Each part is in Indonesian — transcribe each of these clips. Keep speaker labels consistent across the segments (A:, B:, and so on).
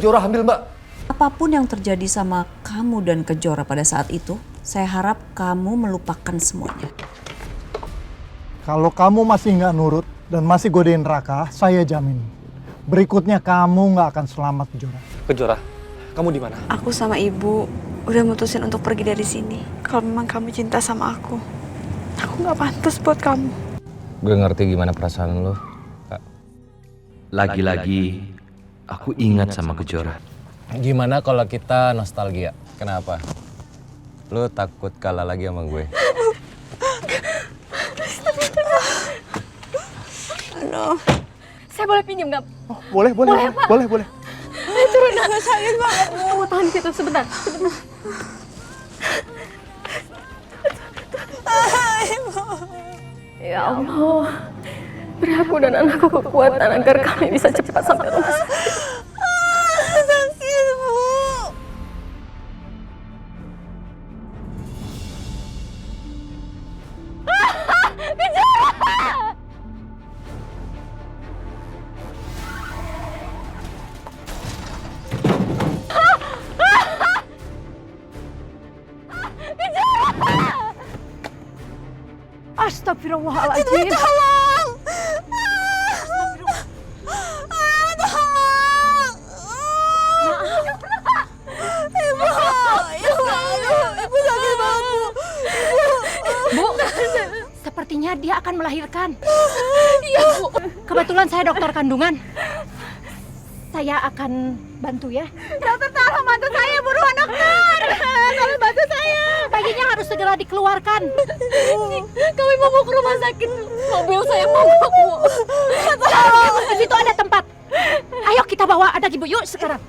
A: Kejora hamil, Mbak.
B: Apapun yang terjadi sama kamu dan Kejora pada saat itu, saya harap kamu melupakan semuanya.
C: Kalau kamu masih nggak nurut dan masih godain Raka, saya jamin berikutnya kamu nggak akan selamat, Kejora.
A: Kejora, kamu di mana?
D: Aku sama ibu udah mutusin untuk pergi dari sini. Kalau memang kamu cinta sama aku nggak pantas buat kamu.
E: Gue ngerti gimana perasaan lo, Kak.
F: Lagi-lagi aku ingat sama Kejora.
E: Gimana kalau kita nostalgia? Kenapa? Lo takut kalah lagi sama gue?
D: Aduh.
G: Saya boleh pinjam nggak?
C: Oh, boleh.
G: Turun, sakit banget. Kamu tahan di situ sebentar. Ya Allah, beri aku dan anakku kekuatan agar kami bisa cepat sampai rumah sakit.
D: Sakit, Bu.
G: Astagfirullahaladzim.
D: Tolong. Ibu sakit banget, Bu.
G: Bu, sepertinya dia akan melahirkan. Iya, Bu. Kebetulan saya dokter kandungan. Saya akan bantu ya.
D: Dokter, tolong bantu saya, buruan dokter. Tolong bantu saya.
G: Bayinya harus segera dikeluarkan.
D: Kami mau ke rumah sakit. Mobil saya mogok, Bu.
G: Di situ ada tempat. Ayo kita bawa anak ibu, yuk sekarang.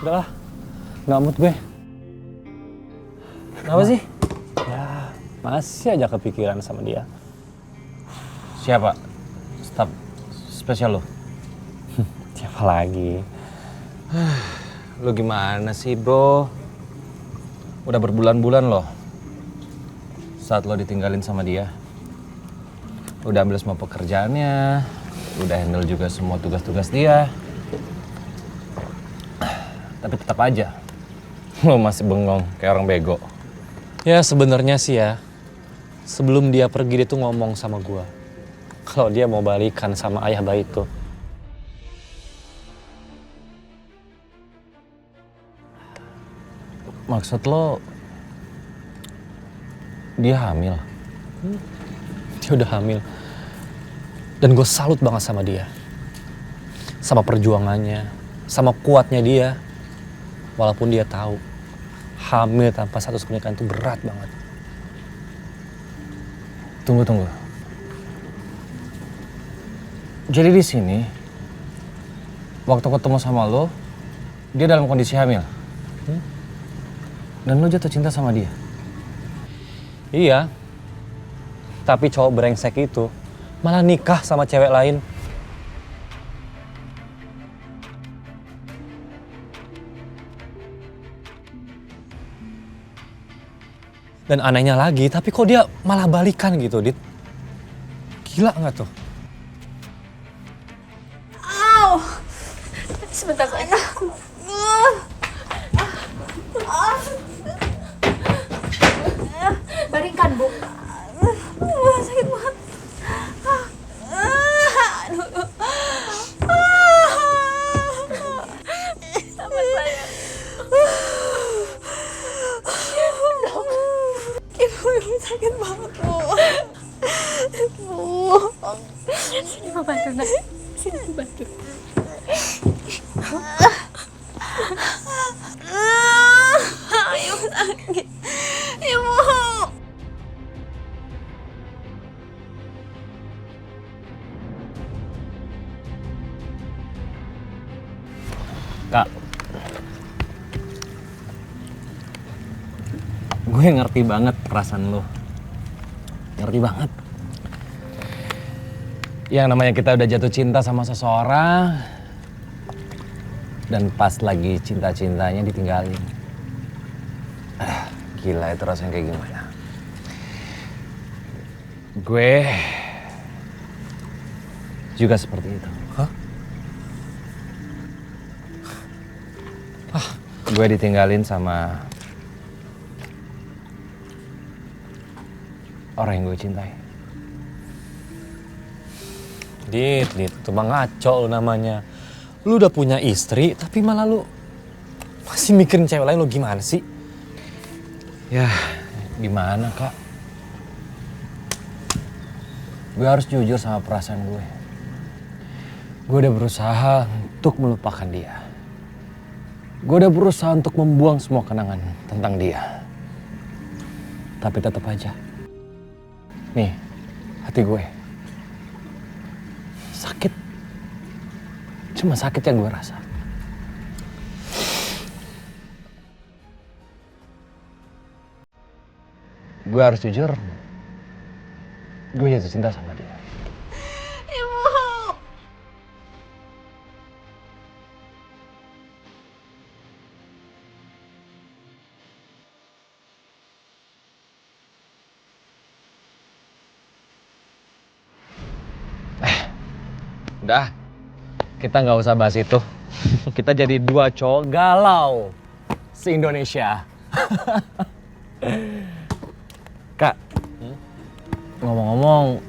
E: Udahlah, nggak mood gue. Kenapa sih?
H: Ya, masih aja kepikiran sama dia.
E: Siapa? Staf spesial lo?
H: Siapa lagi?
E: Lo gimana sih, bro? Udah berbulan-bulan loh saat lo ditinggalin sama dia. Udah ambil semua pekerjaannya, udah handle juga semua tugas-tugas dia. Tapi tetap aja lo masih bengong kayak orang bego.
H: Ya sebenarnya sih ya, sebelum dia pergi dia tuh ngomong sama gua kalau dia mau balikan sama ayah bayi itu.
E: Maksud lo dia hamil?
H: Dia udah hamil. Dan gue salut banget sama dia. Sama perjuangannya, sama kuatnya dia. Walaupun dia tahu hamil tanpa status pernikahan itu berat banget.
E: Tunggu. Jadi di sini waktu ketemu sama lo, dia dalam kondisi hamil. Dan lo jatuh cinta sama dia.
H: Iya. Tapi cowok brengsek itu malah nikah sama cewek lain. Dan anehnya lagi, tapi kok dia malah balikan gitu, Dit? Gila nggak tuh?
D: Au.
G: Sebentar sayang. Baringkan, Bu.
D: Sakit banget.
G: Sama saya.
D: Ibu sakit banget, Bu.
G: Sini mau bantu, nak. Sini mau bantu.
D: Ibu sakit. Ibu.
E: Kak, Gue ngerti banget perasaan lo. Ngerti banget. Yang namanya kita udah jatuh cinta sama seseorang, dan pas lagi cinta-cintanya ditinggalin. Gila itu rasanya kayak gimana. Gue juga seperti itu.
H: Hah?
E: Gue ditinggalin sama orang yang gue cintai.
H: Dit, itu mah ngaco lu namanya. Lu udah punya istri, tapi malah lu masih mikirin cewek lain, lu gimana sih?
E: Ya, gimana kak? Gue harus jujur sama perasaan gue. Gue udah berusaha untuk melupakan dia. Gue udah berusaha untuk membuang semua kenangan tentang dia. Tapi tetap aja. Nih, hati gue sakit. Cuma sakit yang gue rasa. Gue harus jujur, gue jatuh cinta sama dia. Udah, kita nggak usah bahas itu. Kita jadi dua cowok galau se-Indonesia. Kak, ngomong-ngomong,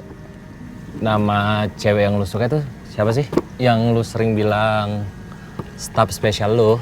E: nama cewek yang lu suka itu siapa sih? Yang lu sering bilang staff spesial lu.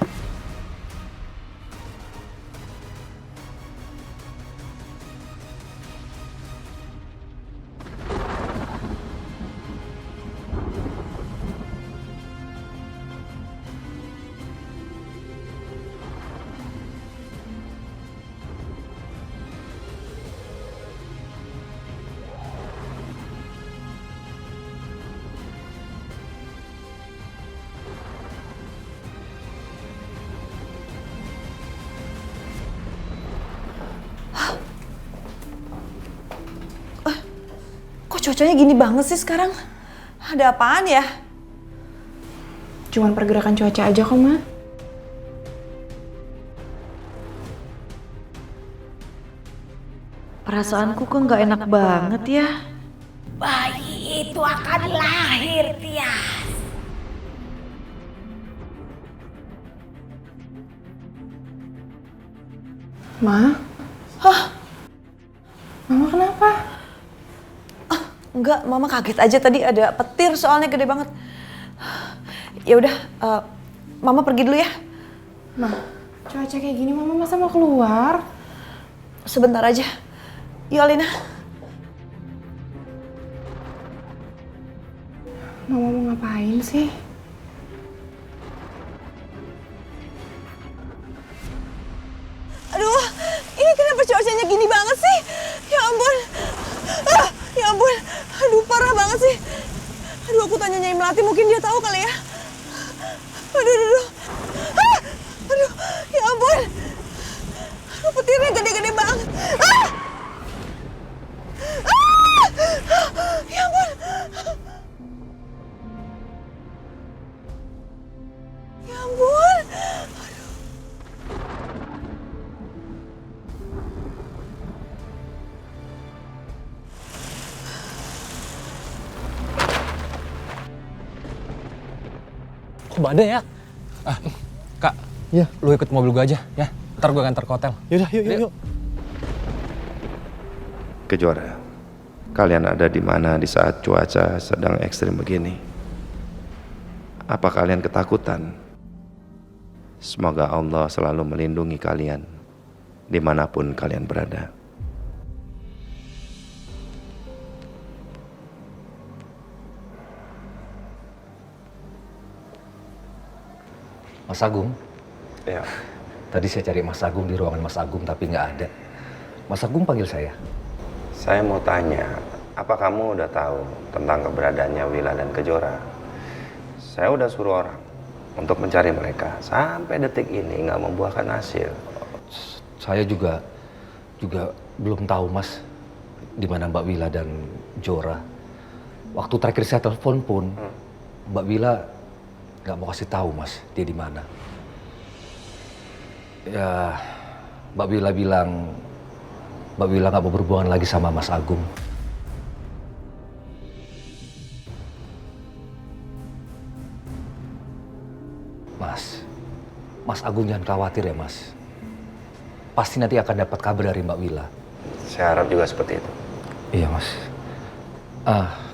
D: Kok cuacanya gini banget sih sekarang? Ada apaan ya?
I: Cuman pergerakan cuaca aja kok, Ma.
B: Perasaanku kok nggak enak banget ya.
G: Bayi itu akan lahir, Tias.
I: Ma? Hah? Mama kenapa?
D: Enggak, Mama kaget aja tadi ada petir soalnya gede banget. Ya udah, Mama pergi dulu ya.
I: Ma, cuaca kayak gini Mama masa mau keluar?
D: Sebentar aja. Yuk Alina.
I: Mama mau ngapain sih?
D: Aduh, ini kenapa cuacanya gini banget sih? Ya ampun. Ya ampun. Aduh, parah banget sih. Aduh, aku tanya Nyai Melati, mungkin dia tahu kali ya. Aduh. Aduh, ya ampun. Aduh, petirnya gede-gede banget. Ya ampun. Ya ampun.
H: Kok badai ya?
E: Kak,
C: Iya.
E: lu ikut mobil gue aja ya. Ntar gue antar ke hotel.
H: Yaudah, yuk.
J: Kejora, kalian ada di mana di saat cuaca sedang ekstrim begini? Apa kalian ketakutan? Semoga Allah selalu melindungi kalian dimanapun kalian berada.
F: Mas Agung,
J: Ya,
F: tadi saya cari Mas Agung di ruangan Mas Agung tapi nggak ada. Mas Agung panggil saya.
J: saya mau tanya, apa kamu udah tahu tentang keberadaannya Wila dan Kejora? Saya udah suruh orang untuk mencari mereka. Sampai detik ini nggak membuahkan hasil.
F: Saya juga juga belum tahu Mas di mana Mbak Wila dan Jora. Waktu terakhir saya telepon pun Mbak Wila nggak mau kasih tahu Mas dia di mana. Ya Mbak Wila bilang Mbak Wila nggak mau berhubungan lagi sama Mas Agung. Mas Agung jangan khawatir ya Mas. Pasti nanti akan dapat kabar dari Mbak Wila.
J: Saya harap juga seperti itu.
F: Iya Mas.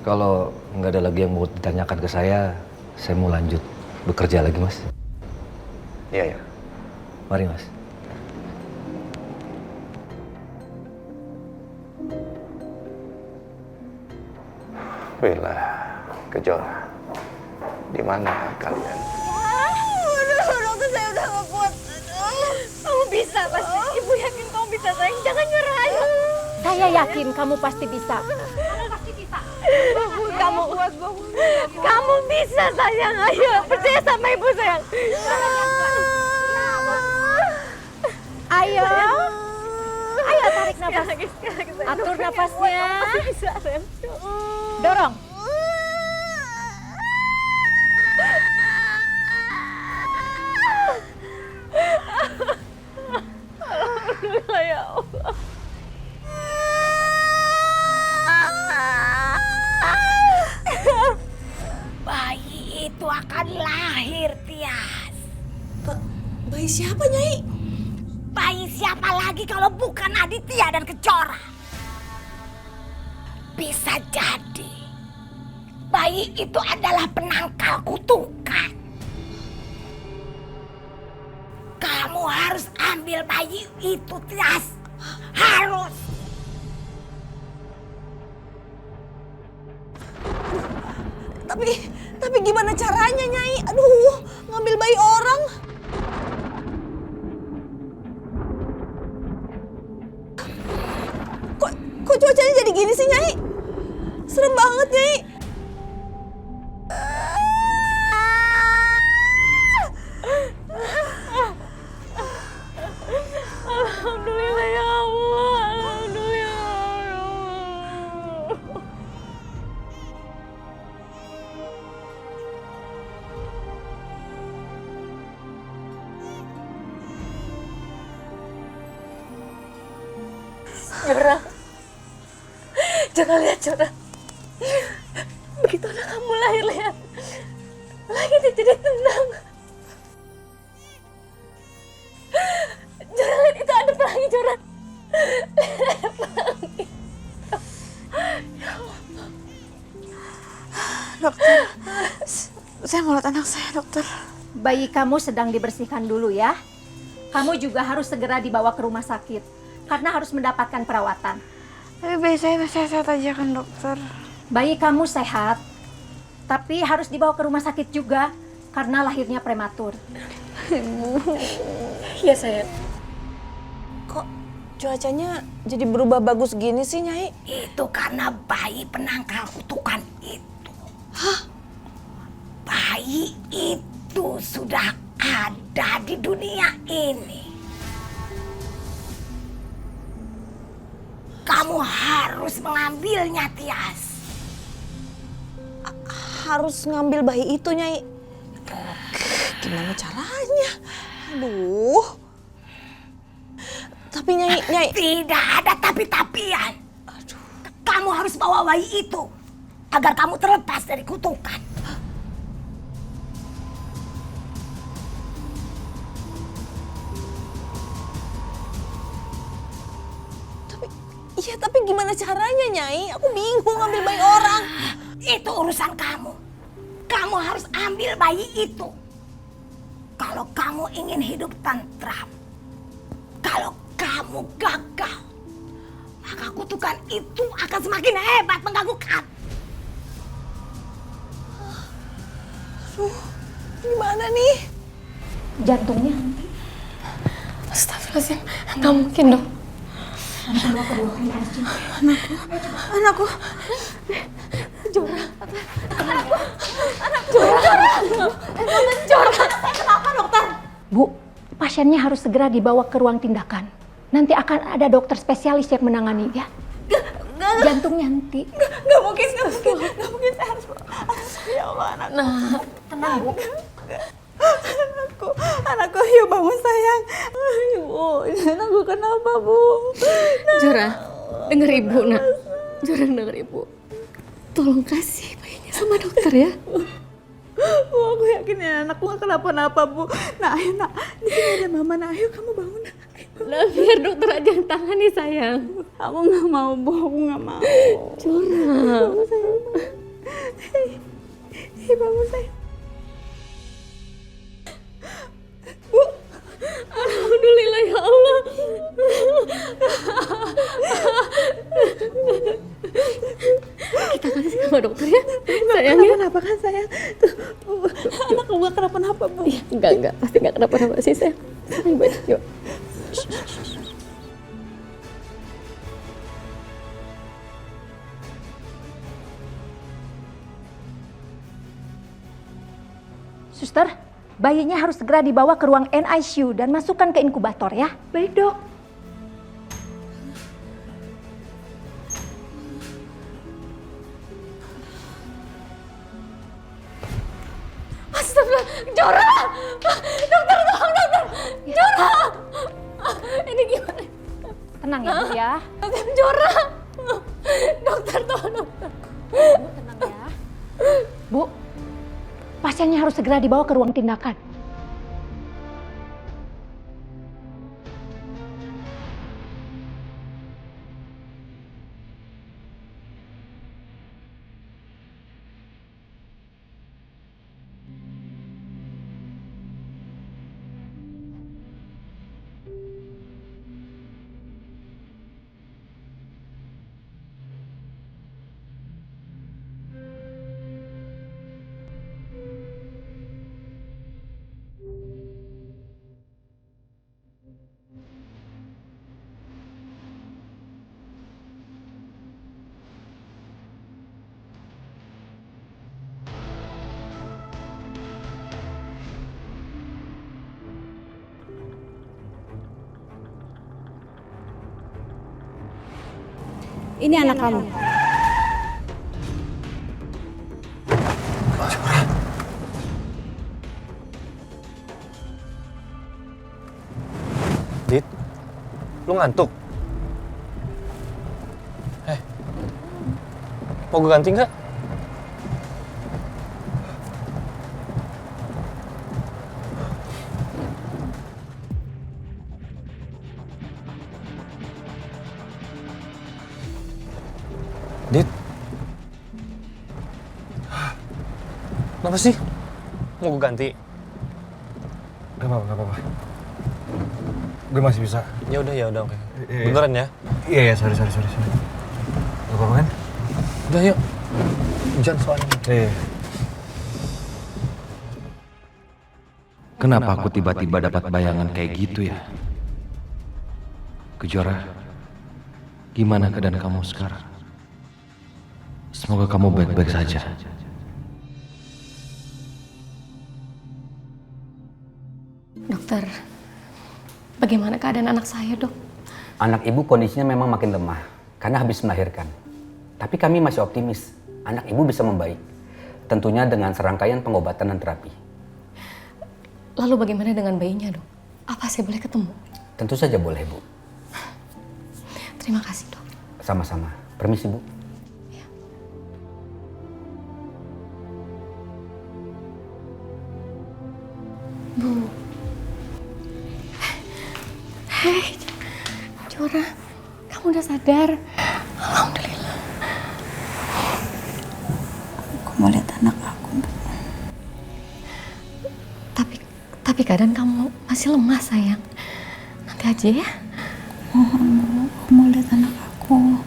F: Kalau nggak ada lagi yang mau ditanyakan ke saya mau lanjut bekerja lagi Mas.
J: Iya ya.
F: Mari Mas.
J: Wila, Kejora, di mana kalian?
D: Dokter, saya udah nggak kuat.
G: Kamu bisa pasti. Ibu yakin kamu bisa, sayang. Jangan nyerah, ayo. Saya yakin kamu pasti bisa. Kamu pasti bisa. Kamu kuat, kamu bisa, sayang. Ayo, percaya sama ibu, sayang. Ayo. Ayo, tarik nafas. Atur nafasnya. Dorong.
D: Alhamdulillah ya Allah.
G: Bayi itu akan lahir, Tias.
D: Bayi siapa, Nyai?
G: Bayi siapa lagi kalau bukan Aditya dan Kejora? Bisa jadi bayi itu adalah penangkal kutukan. Kamu harus ambil bayi itu, Tias. Harus.
D: Tapi gimana caranya, Nyai? Aduh, ngambil bayi orang. Kok cuacanya jadi gini sih, Nyai? Serem banget, Nyai. Alhamdulillah ya Allah. Alhamdulillah ya Allah. Jora, jangan lihat Jora. Begitu anak kamu lahir, lihat. Lagi dia jadi tenang. Jora, lihat itu ada pelangi, Jora. Ada pelangi. Ya Allah. Dokter, saya mau lihat anak saya, dokter.
G: Bayi kamu sedang dibersihkan dulu ya. Kamu juga harus segera dibawa ke rumah sakit karena harus mendapatkan perawatan.
I: Tapi bayi saya sehat aja kan dokter?
G: Bayi kamu sehat, tapi harus dibawa ke rumah sakit juga karena lahirnya prematur.
D: Iya, sayang. Kok cuacanya jadi berubah bagus gini sih, Nyai?
G: Itu karena bayi penangkal kutukan itu.
D: Hah?
G: Bayi itu sudah ada di dunia ini. Kamu harus mengambilnya, Tias.
D: Harus ngambil bayi itu, Nyai. Gimana caranya? Aduh. Tapi Nyai.
G: Tidak ada tapi-tapian.
D: Aduh.
G: Kamu harus bawa bayi itu agar kamu terlepas dari kutukan.
D: Iya, tapi gimana caranya, Nyai? Aku bingung ngambil bayi orang.
G: Itu urusan kamu. Kamu harus ambil bayi itu. Kalau kamu ingin hidup tentram. Kalau kamu gagal, maka kutukan itu akan semakin hebat mengganggu kamu.
D: Aduh, gimana nih?
G: Jantungnya.
I: Astagfirullahaladzim, nggak mungkin dong.
D: Anakku. Jora.
G: Kenapa, dokter? Bu, pasiennya harus segera dibawa ke ruang tindakan. Nanti akan ada dokter spesialis yang menangani ya. Jantungnya henti.
D: Nggak mungkin saya harus ya Allah anakku.
G: Nah, tenang Bu.
D: Anakku, yuk bangun sayang. Ibu, anakku kenapa Bu?
G: Jora, denger Ibu nak. Jora denger Ibu. Tolong kasih bayinya sama dokter ya.
D: Bu, aku yakin ya anakku nggak kenapa-napa Bu. Nah ayo nak, di sini ada mama. Nah ayo kamu bangun.
G: Nah, biar dokter aja yang tangani sayang.
D: Aku nggak mau Bu, aku nggak mau.
G: Jora.
D: Bangun sayang. Hei bangun sayang. Bu,
G: Alhamdulillah ya Allah. Kita kasih sama dokter ya, sayang ya.
D: Kenapa kan sayang? Tuh, anakku nggak kenapa-napa Bu.
G: Iya, enggak, pasti enggak kenapa-napa sih sayang. Sayang banget, yuk. Suster, bayinya harus segera dibawa ke ruang NICU dan masukkan ke inkubator ya. Baik dok. Astagfirullah, Jora! Dokter, tolong dokter! Jora! Ini gimana? Tenang ya Bu ya. Jora! Dokter, tolong dokter. Bu, tenang ya. Bu, pasiennya harus segera dibawa ke ruang tindakan.
D: Ini anak kamu.
H: Dit, lu ngantuk? Mau gue ganti nggak? Dit, kenapa sih? Mau gue ganti?
E: Gak apa-apa. Gue masih bisa.
H: Ya udah, oke.
E: Iya.
H: Beneran ya?
E: Iya, sorry. Gak apa-apa kan?
H: Udah yuk. Hujan soalnya.
E: Iya.
J: Kenapa aku tiba-tiba dapat bayangan kayak gitu ya? Kejora, gimana keadaan kamu sekarang? Semoga kamu baik-baik saja.
G: Dokter, bagaimana keadaan anak saya, Dok?
K: Anak ibu kondisinya memang makin lemah karena habis melahirkan. Tapi kami masih optimis, anak ibu bisa membaik. Tentunya dengan serangkaian pengobatan dan terapi.
G: Lalu bagaimana dengan bayinya, Dok? Apa saya boleh ketemu?
K: Tentu saja boleh, Bu.
G: Terima kasih, Dok.
K: Sama-sama. Permisi, Bu.
G: Bu. Hei, Jora, kamu udah sadar? Alhamdulillah.
B: Aku mau lihat anak aku, Bu.
G: Tapi keadaan kamu masih lemah, sayang. Nanti aja ya.
B: Mohon, Bu. Aku mau lihat anak aku.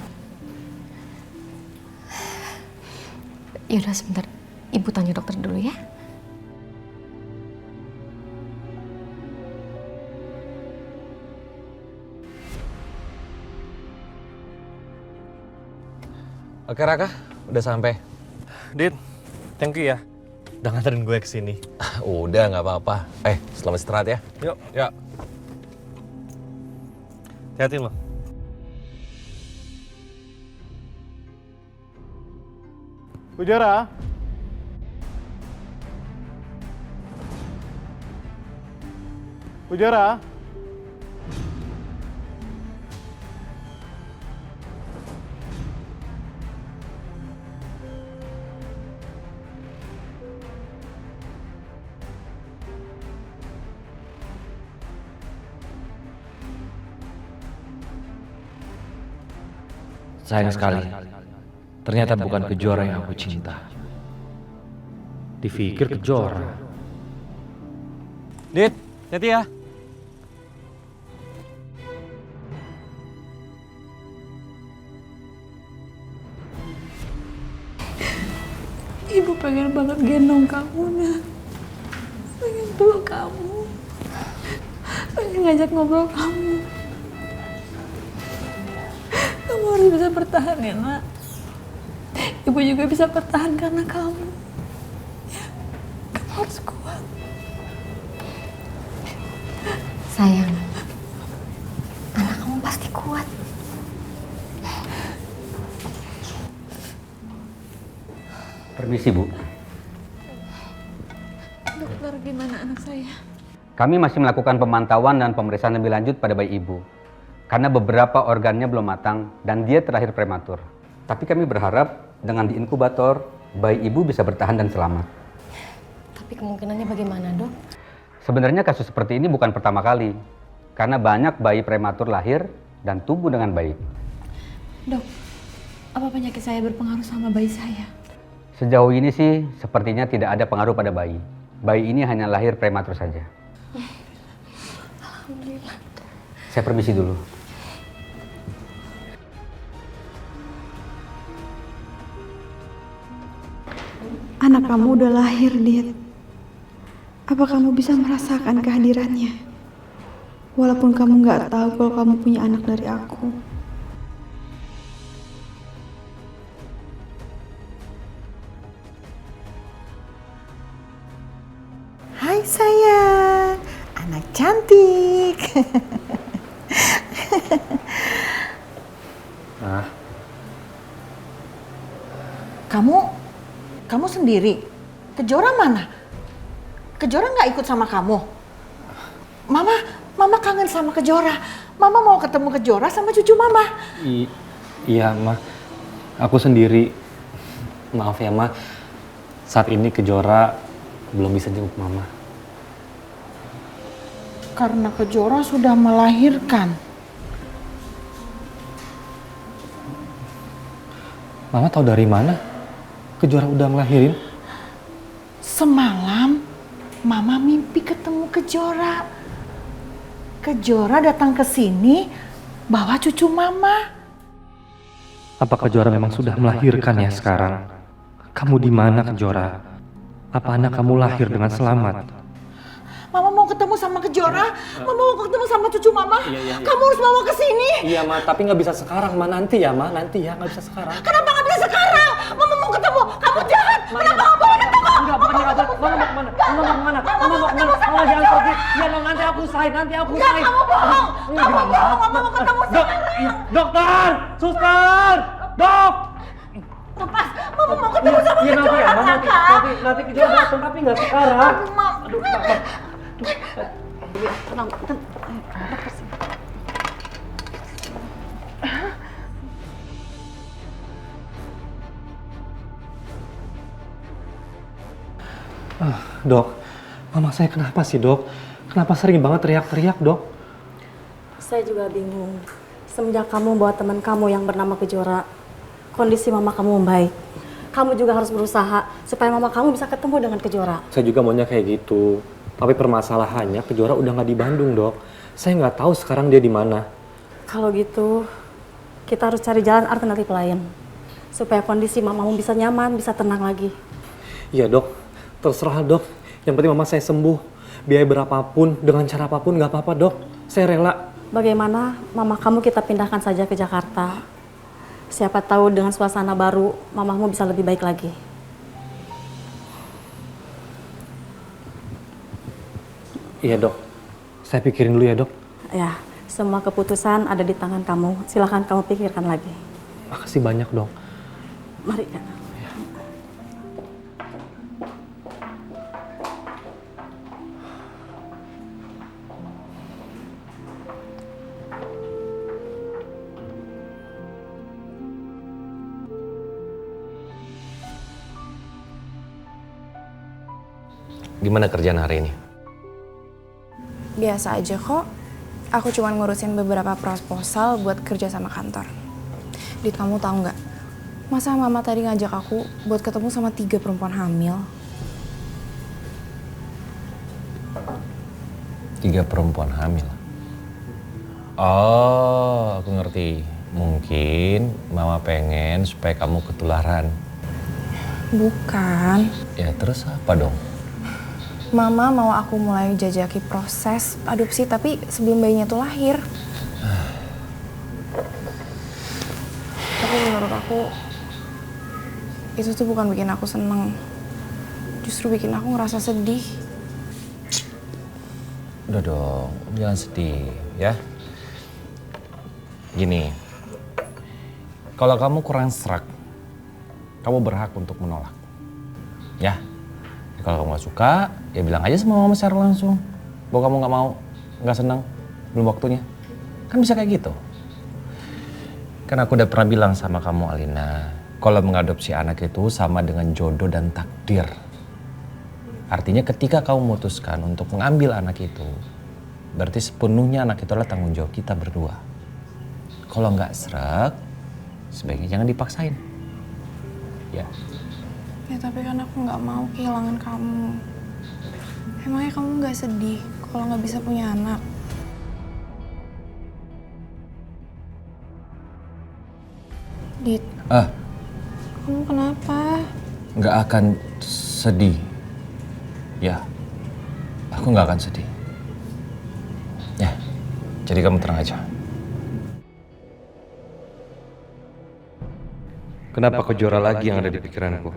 G: Yaudah sebentar, Ibu tanya dokter dulu ya.
H: Oke Raka, udah sampai.
A: Dit, thank you ya. Udah nganterin gue kesini.
H: Udah, nggak apa-apa. Selamat istirahat ya.
A: Yuk.
H: Ya.
A: Hati-hati lo.
C: Pujara. Pujara.
F: Sayang sekali, ternyata bukan Kejora yang aku cinta. Dipikir Kejora.
A: Dit, hati ya.
B: Ibu pengen banget gendong kamu, Nak. Pengen peluk kamu. Pengen ngajak ngobrol kamu. Kamu harus bisa bertahan ya, Nak. Ibu juga bisa bertahan karena kamu. Ya, kamu harus kuat.
G: Sayang, anak kamu pasti kuat.
K: Permisi, Bu.
B: Dokter, gimana anak saya?
K: Kami masih melakukan pemantauan dan pemeriksaan lebih lanjut pada bayi ibu. Karena beberapa organnya belum matang dan dia terlahir prematur. Tapi kami berharap dengan diinkubator, bayi ibu bisa bertahan dan selamat.
I: Tapi kemungkinannya bagaimana, Dok?
K: Sebenarnya kasus seperti ini bukan pertama kali. Karena banyak bayi prematur lahir dan tumbuh dengan baik.
I: Dok, apa penyakit saya berpengaruh sama bayi saya?
K: Sejauh ini sih sepertinya tidak ada pengaruh pada bayi. Bayi ini hanya lahir prematur saja.
I: Alhamdulillah.
K: Saya permisi dulu.
I: Anak kamu udah lahir, Dit. Apa kamu bisa merasakan kehadirannya? Walaupun kamu nggak tahu kalau kamu punya anak dari aku.
D: Hai sayang, anak cantik.
H: Nah,
D: Kamu sendiri? Kejora mana? Kejora nggak ikut sama kamu? Mama kangen sama Kejora. Mama mau ketemu Kejora sama cucu Mama.
H: Iya, Ma. Aku sendiri. Maaf ya, Ma. Saat ini Kejora belum bisa jenguk Mama.
D: Karena Kejora sudah melahirkan.
H: Mama tahu dari mana? Kejora udah ngelahirin?
D: Semalam Mama mimpi ketemu Kejora. Kejora datang ke sini bawa cucu Mama.
H: Apa Kejora memang sudah melahirkan ya sekarang? Kamu di mana, Kejora? Apa anak kamu lahir dengan selamat?
D: Mama mau ketemu sama Kejora. Mama mau ketemu sama cucu Mama.
H: Iya.
D: Kamu harus bawa ke sini.
H: Iya, Ma. Tapi nggak bisa sekarang, Ma. Nanti ya, Ma. Nanti ya, nggak bisa sekarang.
D: Kenapa nggak bisa sekarang? Mama mau ketemu. Kamu jahat. Kenapa nggak boleh ketemu?
H: Enggak, bukannya nggak boleh. Mama mau kemana? Mama mau kemana? Mama mau kemana? Mama jangan pergi. Ya, no, nanti aku usahain. Nanti aku usahain.
D: Enggak, kamu bohong. Kamu bohong. Mama mau ketemu sekarang.
H: Dokter! Suster! Dok!
D: Lepas. Mama mau ketemu sama
H: Iya, nanti ya,
D: Kejora,
H: Ma.
D: Kakak.
H: Nanti Kejora datang, tapi nggak sekarang.
D: Aduh, tenang.
H: Dok, mama saya kenapa sih, Dok? Kenapa sering banget teriak-teriak, Dok?
L: Saya juga bingung. Semenjak kamu bawa teman kamu yang bernama Kejora, kondisi mama kamu membaik. Kamu juga harus berusaha supaya mama kamu bisa ketemu dengan Kejora.
H: Saya juga maunya kayak gitu. Tapi permasalahannya Kejora udah nggak di Bandung, Dok. Saya nggak tahu sekarang dia di mana.
L: Kalau gitu, kita harus cari jalan alternatif lain. Supaya kondisi mamamu bisa nyaman, bisa tenang lagi.
H: Iya, Dok. Terserah, Dok. Yang penting mama saya sembuh. Biaya berapapun, dengan cara apapun nggak apa-apa, Dok. Saya rela.
L: Bagaimana mama kamu kita pindahkan saja ke Jakarta. Siapa tahu dengan suasana baru, mamamu bisa lebih baik lagi.
H: Iya, Dok. Saya pikirin dulu ya, Dok.
L: Ya, Semua keputusan ada di tangan kamu. Silahkan kamu pikirkan lagi.
H: Makasih banyak dong.
L: Mari, Kak.
E: Gimana kerjaan hari ini?
M: Biasa aja kok. Aku cuma ngurusin beberapa proposal buat kerja sama kantor. Dit, kamu tahu nggak? Masa mama tadi ngajak aku buat ketemu sama 3 perempuan hamil?
E: 3 perempuan hamil? Oh, aku ngerti. Mungkin mama pengen supaya kamu ketularan.
M: Bukan.
E: Ya terus apa dong?
M: Mama mau aku mulai jajaki proses adopsi tapi sebelum bayinya tuh lahir. Tapi menurut aku itu tuh bukan bikin aku seneng. Justru bikin aku ngerasa sedih.
E: Udah dong, jangan sedih ya. Gini, kalau kamu kurang serak, kamu berhak untuk menolak. Ya, kalau kamu gak suka, ya bilang aja sama mama secara langsung. Bahwa kamu gak mau, gak senang, belum waktunya. Kan bisa kayak gitu. Kan aku udah pernah bilang sama kamu Alina, kalau mengadopsi anak itu sama dengan jodoh dan takdir. Artinya ketika kamu memutuskan untuk mengambil anak itu, berarti sepenuhnya anak itu adalah tanggung jawab kita berdua. Kalau nggak serak, sebaiknya jangan dipaksain. Ya.
M: Ya tapi kan aku nggak mau kehilangan kamu. Emangnya kamu nggak sedih kalau nggak bisa punya anak? Dit. Kamu kenapa?
E: Nggak akan sedih. Ya, aku nggak akan sedih. Ya, jadi kamu tenang aja. Kenapa Kejora lagi yang ada di pikiranku?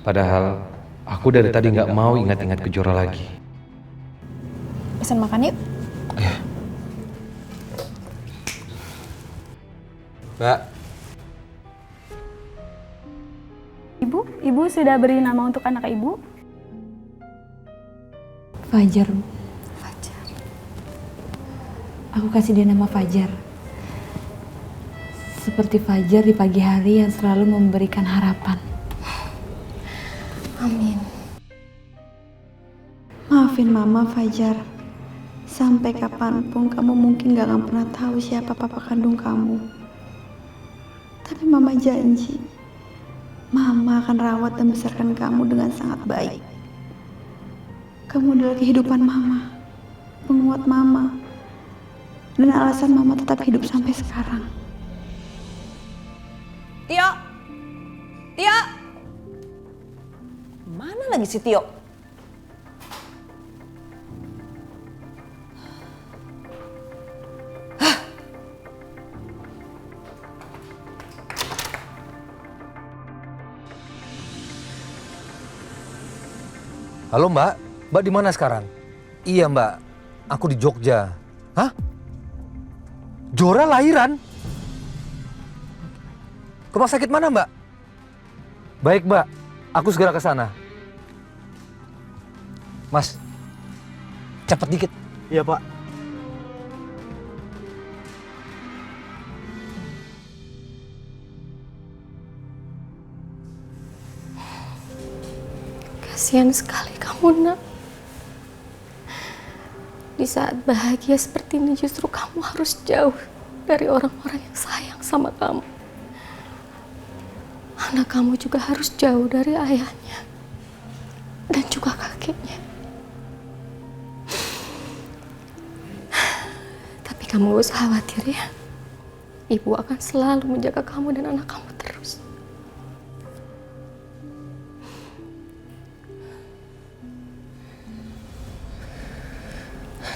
E: Padahal aku dari tadi nggak mau ingat-ingat Kejora lagi.
M: Pesan makan yuk.
E: Ya. Mbak.
N: Ibu sudah beri nama untuk anak ibu?
I: Fajar, Bu. Fajar. Aku kasih dia nama Fajar. Seperti Fajar di pagi hari yang selalu memberikan harapan.
M: Amin.
I: Maafin Mama, Fajar. Sampai kapanpun kamu mungkin gak akan pernah tahu siapa papa kandung kamu. Tapi Mama janji, Mama akan rawat dan besarkan kamu dengan sangat baik. Kamu adalah kehidupan Mama, penguat Mama, dan alasan Mama tetap hidup sampai sekarang.
D: Tio! Tio! Mana lagi si Tio?
F: Halo Mbak, Mbak di mana sekarang? Iya Mbak, aku di Jogja. Hah? Jora lahiran? Rumah sakit mana Mbak? Baik Mbak, aku segera ke sana. Mas, cepat dikit.
C: Iya Pak.
N: Kasihan sekali kamu, Nak. Di saat bahagia seperti ini justru kamu harus jauh dari orang-orang yang sayang sama kamu. Anak kamu juga harus jauh dari ayahnya dan juga kakeknya. Tapi kamu gak usah khawatir ya. Ibu akan selalu menjaga kamu dan anak kamu terus.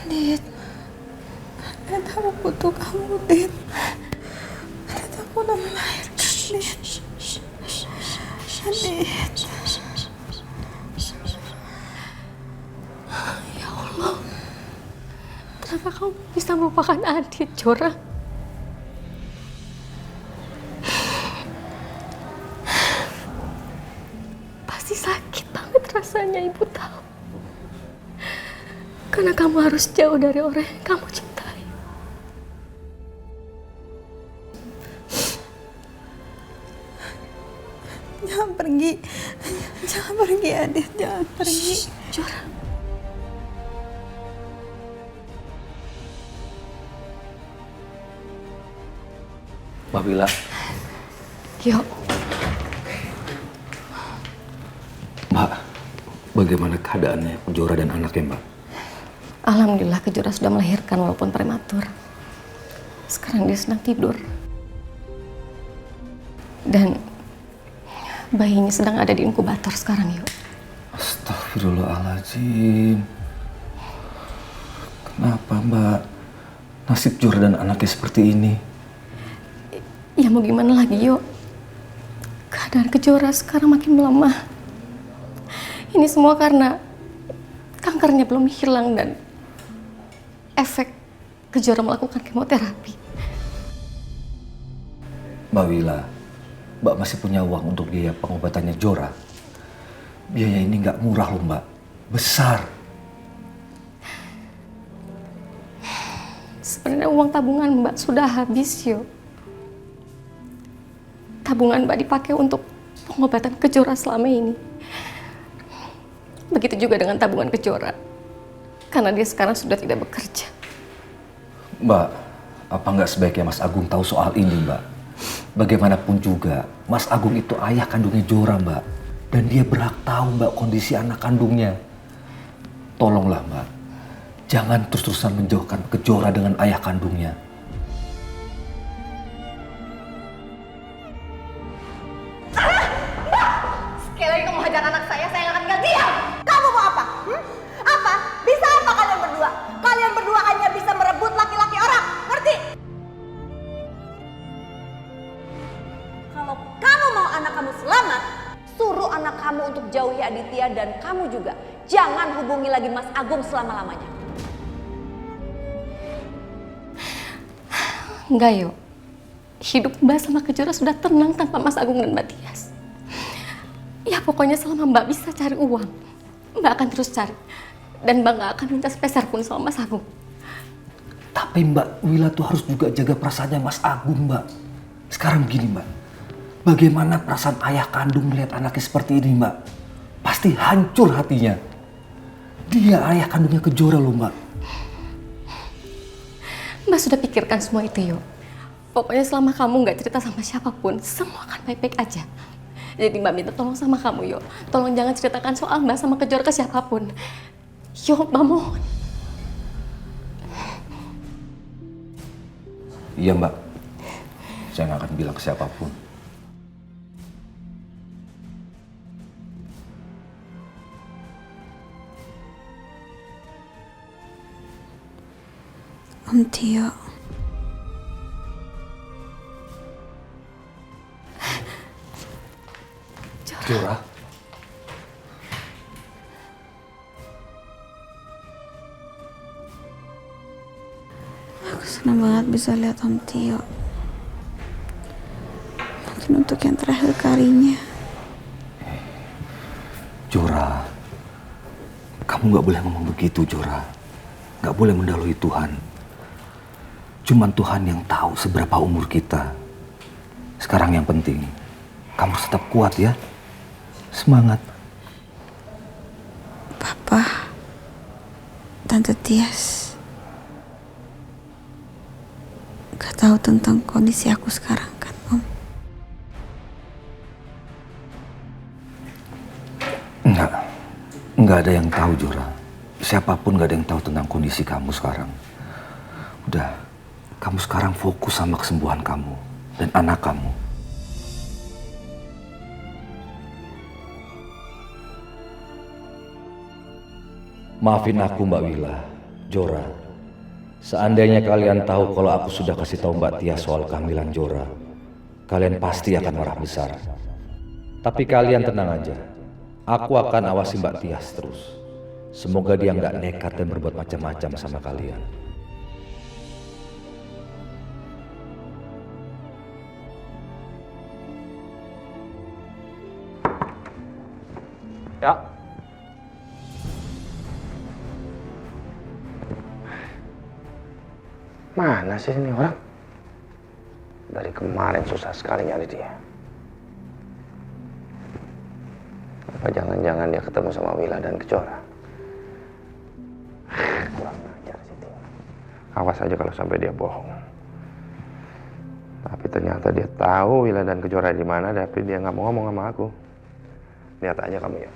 M: Dit, Dit, aku butuh kamu, Dit. Dit, aku udah melahirkan, Dit. Dit.
N: Ya Allah, kenapa Jora, kamu bisa melupakan Adit, Jora. Pasti sakit banget rasanya, Ibu tahu. Karena kamu harus jauh dari orang yang kamu cintai.
B: Jangan pergi. Jangan pergi, Adit. Jangan pergi.
N: Jora.
F: Mbak Wila.
N: Yuk.
F: Mbak, bagaimana keadaannya Jora dan anaknya, Mbak?
N: Alhamdulillah Kejora sudah melahirkan walaupun prematur. Sekarang dia sedang tidur. Dan bayinya sedang ada di inkubator sekarang, yuk.
F: Astagfirullahaladzim. Kenapa, Mbak? Nasib Jora dan anaknya seperti ini.
N: Ya mau gimana lagi, yuk. Keadaan Kejora sekarang makin melemah. Ini semua karena kankernya belum hilang dan efek Kejora melakukan kemoterapi.
F: Mbak Wila, Mbak masih punya uang untuk biaya pengobatannya Jora. Biaya ini nggak murah loh, Mbak. Besar.
N: Sebenarnya uang tabungan Mbak sudah habis, yuk. Tabungan Mbak dipakai untuk pengobatan Kejora selama ini. Begitu juga dengan tabungan Kejora. Karena dia sekarang sudah tidak bekerja.
F: Mbak, apa nggak sebaiknya Mas Agung tahu soal ini, Mbak? Bagaimanapun juga, Mas Agung itu ayah kandungnya Jora, Mbak. Dan dia berhak tahu, Mbak, kondisi anak kandungnya. Tolonglah, Mbak. Jangan terus-terusan menjauhkan Kejora dengan ayah kandungnya.
G: Sekali lagi kamu hajar anak saya nggak akan tinggal diam. Kamu mau apa? Apa? Bisa apa kalian berdua? Kalian berdua hanya bisa merebut laki-laki orang, ngerti? Kalau kamu mau anak kamu selamat, suruh anak kamu untuk jauhi Aditya dan kamu juga jangan hubungi lagi Mas Agung selama-lamanya.
N: Enggak, yuk. Hidup Mbak sama Kejora sudah tenang tanpa Mas Agung dan Mbak Tias. Ya pokoknya selama Mbak bisa cari uang, Mbak akan terus cari. Dan Mbak gak akan minta sepeser pun sama Mas Agung.
F: Tapi Mbak Wila tuh harus juga jaga perasaannya Mas Agung, Mbak. Sekarang begini, Mbak. Bagaimana perasaan ayah kandung melihat anaknya seperti ini, Mbak? Pasti hancur hatinya. Dia ayah kandungnya Kejora loh, Mbak.
N: Mbak sudah pikirkan semua itu, yuk. Pokoknya selama kamu gak cerita sama siapapun, semua akan baik-baik aja. Jadi Mbak minta tolong sama kamu, yuk. Tolong jangan ceritakan soal Mbak sama Kejora ke siapapun. Yuk, Mbak mohon.
F: Iya, Mbak. Saya nggak akan bilang ke siapapun.
B: Om Tio.
F: Jora.
B: Aku senang banget bisa lihat Om Tio. Mungkin untuk yang terakhir kalinya.
F: Jora, kamu nggak boleh ngomong begitu, Jora. Nggak boleh mendahului Tuhan. Cuman Tuhan yang tahu seberapa umur kita. Sekarang yang penting, kamu harus tetap kuat ya. Semangat.
B: Papa, Tante Tias, gak tahu tentang kondisi aku sekarang kan, Om?
F: Nggak ada yang tahu, Jora. Siapapun nggak ada yang tahu tentang kondisi kamu sekarang. Udah, kamu sekarang fokus sama kesembuhan kamu dan anak kamu. Maafin aku, Mbak Wila, Jora. Seandainya kalian tahu kalau aku sudah kasih tahu Mbak Tia soal kehamilan Jora, kalian pasti akan marah besar. Tapi kalian tenang aja. Aku akan awasi Mbak Tias terus. Semoga dia nggak nekat dan berbuat macam-macam sama kalian.
E: Ya.
J: Mana sih ini orang? Dari kemarin susah sekali nyari dia. Apa jangan-jangan dia ketemu sama Wila dan Kejora? Kurang ajar sih Tio. Awas aja kalau sampai dia bohong. Tapi ternyata dia tahu Wila dan Kejora di mana, tapi dia nggak mau ngomong sama aku. Lihat aja kamu ya.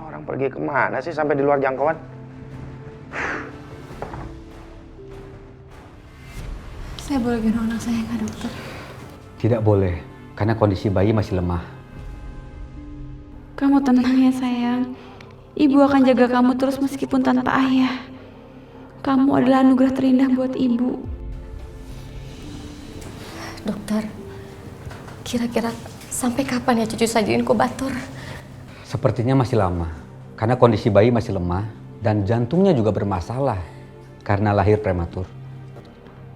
J: Orang pergi kemana sih sampai di luar jangkauan?
B: Saya boleh gendong anak saya nggak, dokter?
K: Tidak boleh, karena kondisi bayi masih lemah.
I: Kamu tenang ya sayang. Ibu akan jaga kamu terus meskipun tanpa ayah. Kamu adalah anugerah terindah buat ibu.
N: Dokter, kira-kira sampai kapan ya cucu saya di inkubator?
K: Sepertinya masih lama, karena kondisi bayi masih lemah dan jantungnya juga bermasalah karena lahir prematur.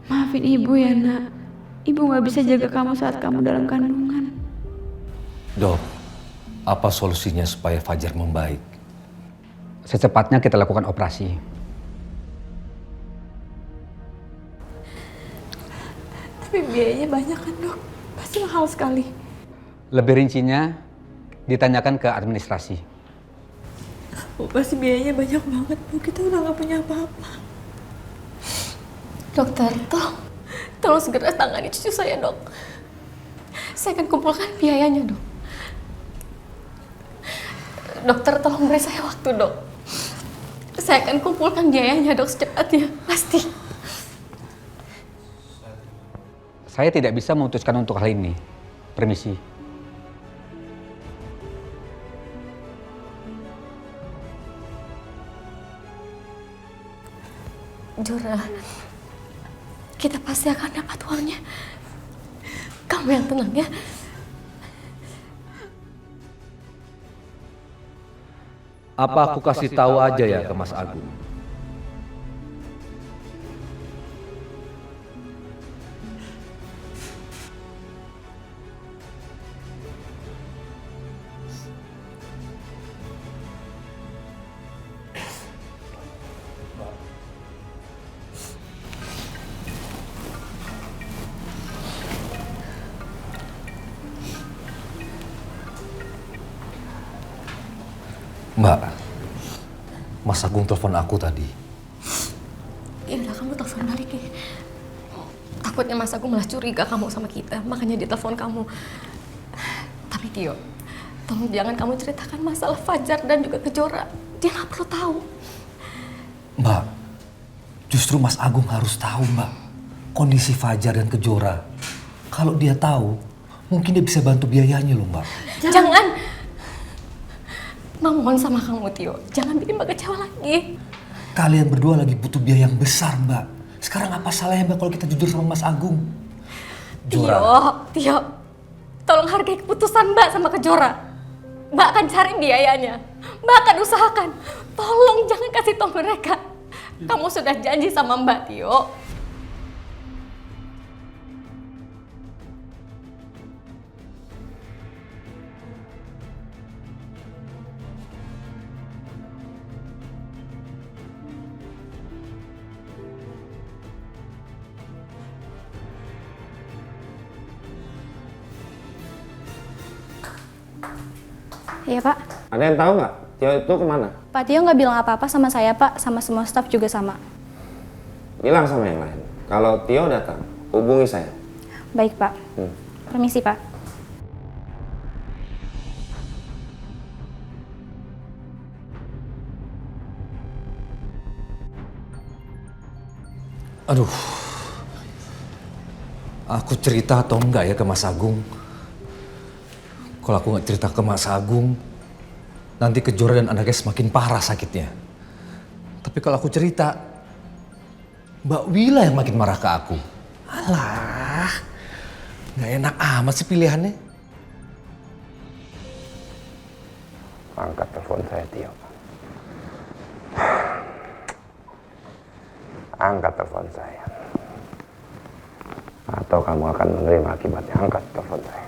I: Maafin ibu ya nak. Ibu gak bisa jaga kamu saat kamu dalam kandungan.
F: Dok, apa solusinya supaya Fajar membaik?
K: Secepatnya kita lakukan operasi.
B: Tapi biayanya banyak kan dok? Pasti mahal sekali.
K: Lebih rincinya ditanyakan ke administrasi.
B: Oh, pasti biayanya banyak banget bu. Kita udah gak punya apa-apa.
N: Dokter, tolong segera tangani cucu saya, dok. Saya akan kumpulkan biayanya, dok. Dokter, tolong beri saya waktu, dok. Saya akan kumpulkan biayanya, dok, secepatnya. Pasti.
K: Saya tidak bisa memutuskan untuk hal ini. Permisi.
N: Jora, kita pasti akan dapat uangnya. Kamu yang tenang ya.
F: Apa aku kasih tahu aja ya ke Mas Agung? Mbak, Mas Agung telepon aku tadi.
N: Ya udah, kamu telepon balik ya. Takutnya Mas Agung malah curiga kamu sama kita, makanya dia telepon kamu. Tapi Tio, tolong jangan kamu ceritakan masalah Fajar dan juga Kejora. Dia nggak perlu tahu.
F: Mbak, justru Mas Agung harus tahu, Mbak, kondisi Fajar dan Kejora. Kalau dia tahu, mungkin dia bisa bantu biayanya loh, Mbak.
N: Jangan. Mohon sama kamu, Tio. Jangan bikin Mbak kecewa lagi.
F: Kalian berdua lagi butuh biaya yang besar, Mbak. Sekarang apa salahnya, Mbak, kalau kita jujur sama Mas Agung?
N: Tio, tolong hargai keputusan Mbak sama Kejora. Mbak akan cari biayanya. Mbak akan usahakan. Tolong jangan kasih tahu mereka. Kamu sudah janji sama Mbak, Tio.
O: Iya Pak.
J: Ada yang tahu nggak Tio itu kemana?
O: Pak Tio nggak bilang apa-apa sama saya Pak, sama semua staf juga sama.
J: Bilang sama yang lain. Kalau Tio datang, hubungi saya.
O: Baik Pak. Permisi Pak.
F: Aduh, aku cerita atau enggak ya ke Mas Agung? Kalau aku nggak cerita ke Mas Agung, nanti Kejora dan anaknya semakin parah sakitnya. Tapi kalau aku cerita, Mbak Wila yang makin marah ke aku. Alah, nggak enak amat sih pilihannya.
J: Angkat telepon saya, Tio. Angkat telepon saya. Atau kamu akan menerima akibatnya. Angkat telepon saya.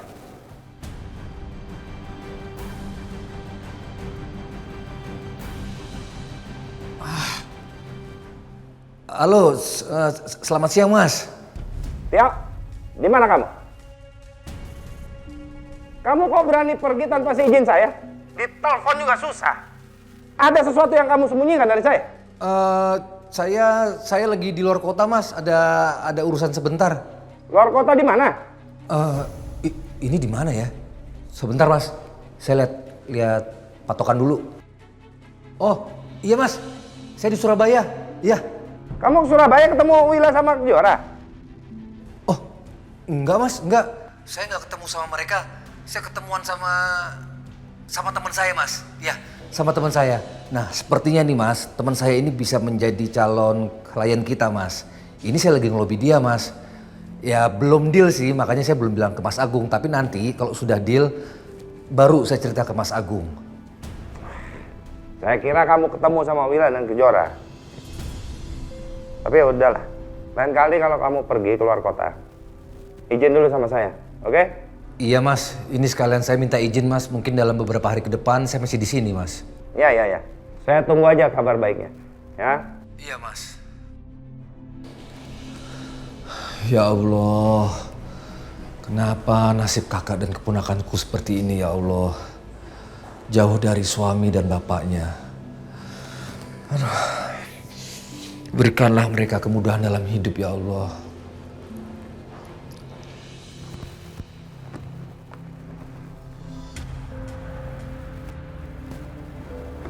F: Halo, selamat siang Mas.
J: Tio, di mana kamu? Kamu kok berani pergi tanpa seizin saya? Di telepon juga susah. Ada sesuatu yang kamu sembunyikan dari saya?
F: Saya lagi di luar kota Mas, ada urusan sebentar.
J: Luar kota di mana?
F: Ini di mana ya? Sebentar Mas, saya lihat patokan dulu. Oh iya Mas, saya di Surabaya. Iya.
J: Kamu ke Surabaya ketemu Wila sama Kejora?
F: Oh enggak Mas, enggak. Saya nggak ketemu sama mereka. Saya ketemuan sama teman saya Mas. Ya, sama teman saya. Nah sepertinya nih Mas, teman saya ini bisa menjadi calon klien kita Mas. Ini saya lagi ngelobi dia Mas. Ya belum deal sih, makanya saya belum bilang ke Mas Agung. Tapi nanti kalau sudah deal, baru saya cerita ke Mas Agung.
J: Saya kira kamu ketemu sama Wila dan Kejora. Tapi ya udahlah. Lain kali kalau kamu pergi keluar kota, izin dulu sama saya, oke?
F: Iya Mas, ini sekalian saya minta izin Mas. Mungkin dalam beberapa hari ke depan saya masih di sini Mas.
J: Ya. Saya tunggu aja kabar baiknya, ya?
F: Iya Mas. Ya Allah, kenapa nasib kakak dan keponakanku seperti ini ya Allah? Jauh dari suami dan bapaknya. Aduh. Berikanlah mereka kemudahan dalam hidup ya Allah.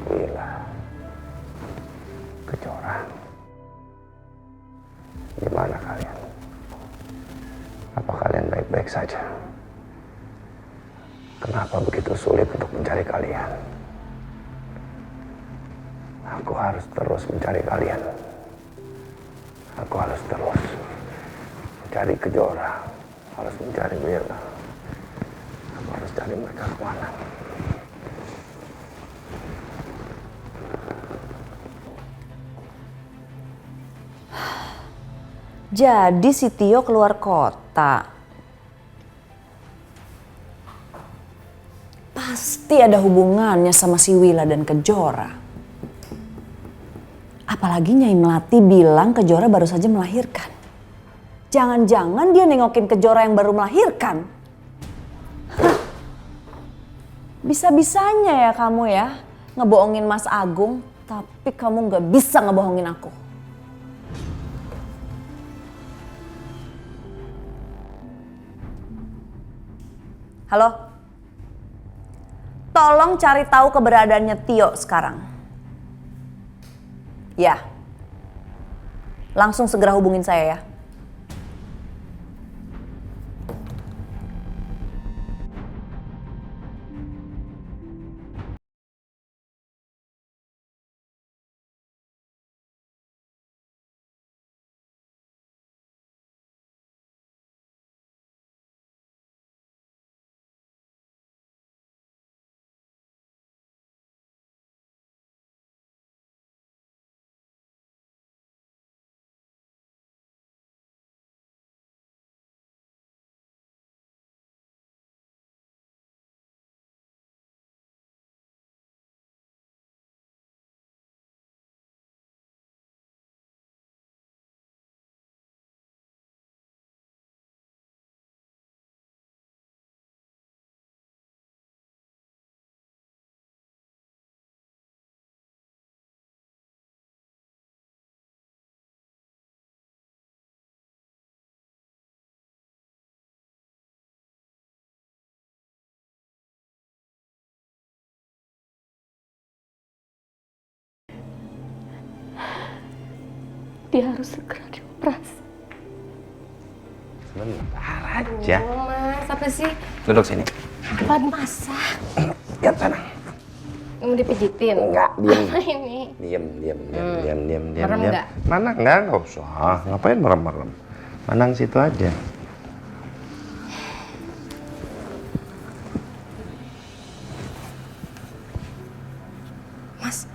J: Wila, Kejora, gimana kalian? Apa kalian baik-baik saja? Kenapa begitu sulit untuk mencari kalian? Aku harus terus mencari kalian. Aku harus terus mencari Kejora, harus mencari Wila. Aku harus cari mereka kemana.
P: Jadi si Tio keluar kota. Pasti ada hubungannya sama si Wila dan Kejora. Apalagi Nyai Melati bilang Kejora baru saja melahirkan. Jangan-jangan dia nengokin Kejora yang baru melahirkan. Hah. Bisa-bisanya ya kamu ya ngebohongin Mas Agung, tapi kamu nggak bisa ngebohongin aku. Halo? Tolong cari tahu keberadaannya Tio sekarang. Ya. Langsung segera hubungin saya ya.
N: Dia harus segera dioperasi.
J: Sebentar aja.
N: Oh, Mas, apa sih?
J: Duduk sini.
N: Apa dimasak?
J: Lihat sana.
N: Mau dipijitin?
J: Enggak, diam.
N: Apa ini?
J: Diam.
N: Merem nggak?
J: Mana enggak usah. Ngapain merem-merem? Manang situ aja.
N: Mas.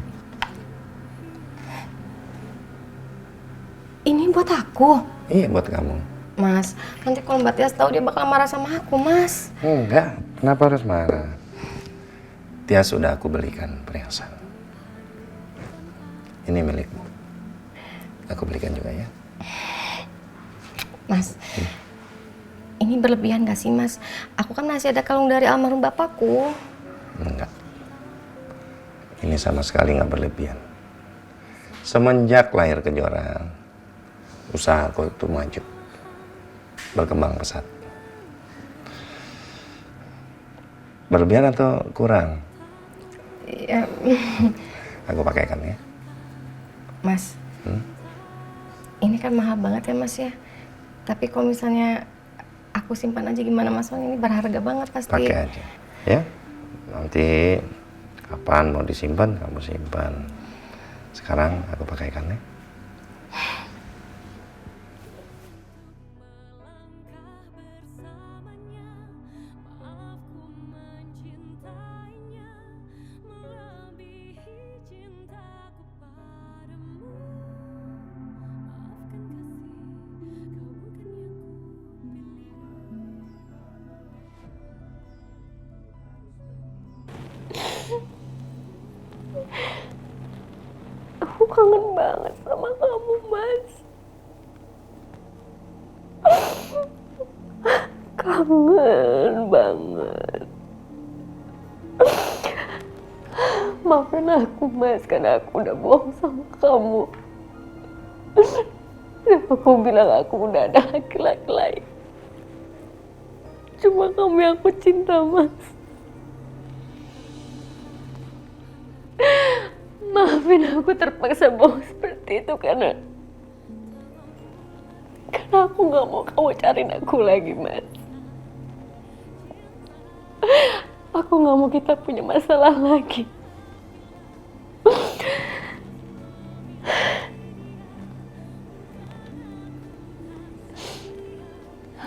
N: buat aku?
J: Iya, buat kamu.
N: Mas, nanti kalau Mbak Tias tahu dia bakal marah sama aku, Mas.
J: Enggak, kenapa harus marah? Tias sudah aku belikan perhiasan. Ini milikmu. Aku belikan juga ya.
N: Mas, ini berlebihan gak sih, Mas? Aku kan masih ada kalung dari almarhum bapakku.
J: Enggak. Ini sama sekali nggak berlebihan. Semenjak lahir Kejora, usaha aku itu maju, berkembang pesat. Berlebihan atau kurang?
N: Ya.
J: Aku pakaikan ya.
N: Mas, ini kan mahal banget ya, Mas ya. Tapi kalau misalnya aku simpan aja gimana, Mas? Ini berharga banget pasti.
J: Pakai aja, ya. Nanti kapan mau disimpan, kamu simpan. Sekarang aku pakaikan ya.
N: Aku kangen banget sama kamu, Mas. Kangen banget. Maafin aku, Mas, karena aku udah bohong sama kamu. Dan aku bilang aku udah ada laki-laki lain. Cuma kamu yang aku cinta, Mas. Maafin aku terpaksa bohong seperti itu karena aku nggak mau kamu cariin aku lagi, Mas. Aku nggak mau kita punya masalah lagi.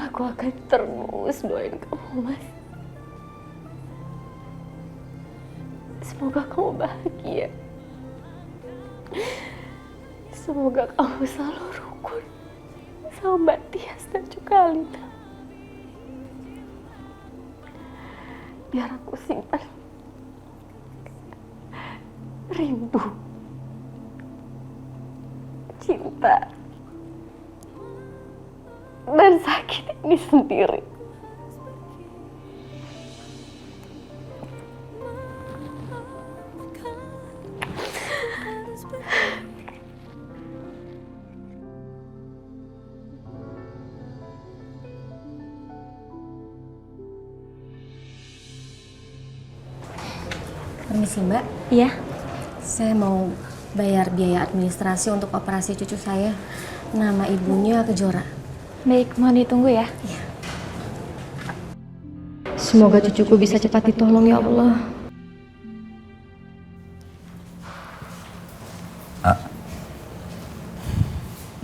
N: Aku akan terus doain kamu, Mas. Semoga kamu bahagia. Semoga kamu selalu rukun sama Mbak Tias dan juga Alina. Biar aku simpan rindu, cinta, dan sakit ini sendiri. Permisi, Mbak.
O: Iya.
N: Saya mau bayar biaya administrasi untuk operasi cucu saya. Nama ibunya Kejora.
O: Baik, mohon ditunggu ya.
N: Iya. Semoga cucuku bisa cepat ditolong ya Allah.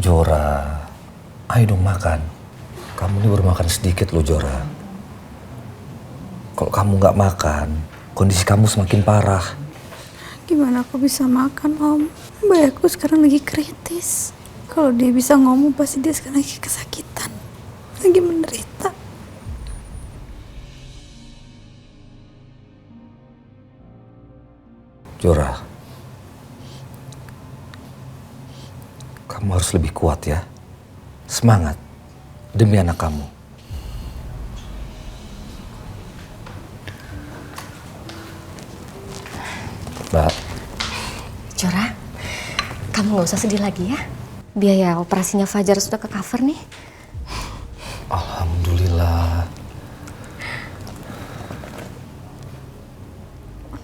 F: Jora, ayo dong makan. Kamu ini baru makan sedikit loh, Jora. Kalau kamu nggak makan, kondisi kamu semakin parah.
I: Gimana aku bisa makan, Om? Bayi aku sekarang lagi kritis. Kalau dia bisa ngomong, pasti dia sekarang lagi kesakitan. Lagi menderita.
F: Jora, kamu harus lebih kuat ya. Semangat demi anak kamu. Mbak.
N: Jora, kamu nggak usah sedih lagi ya. Biaya operasinya Fajar sudah ke cover nih.
F: Alhamdulillah.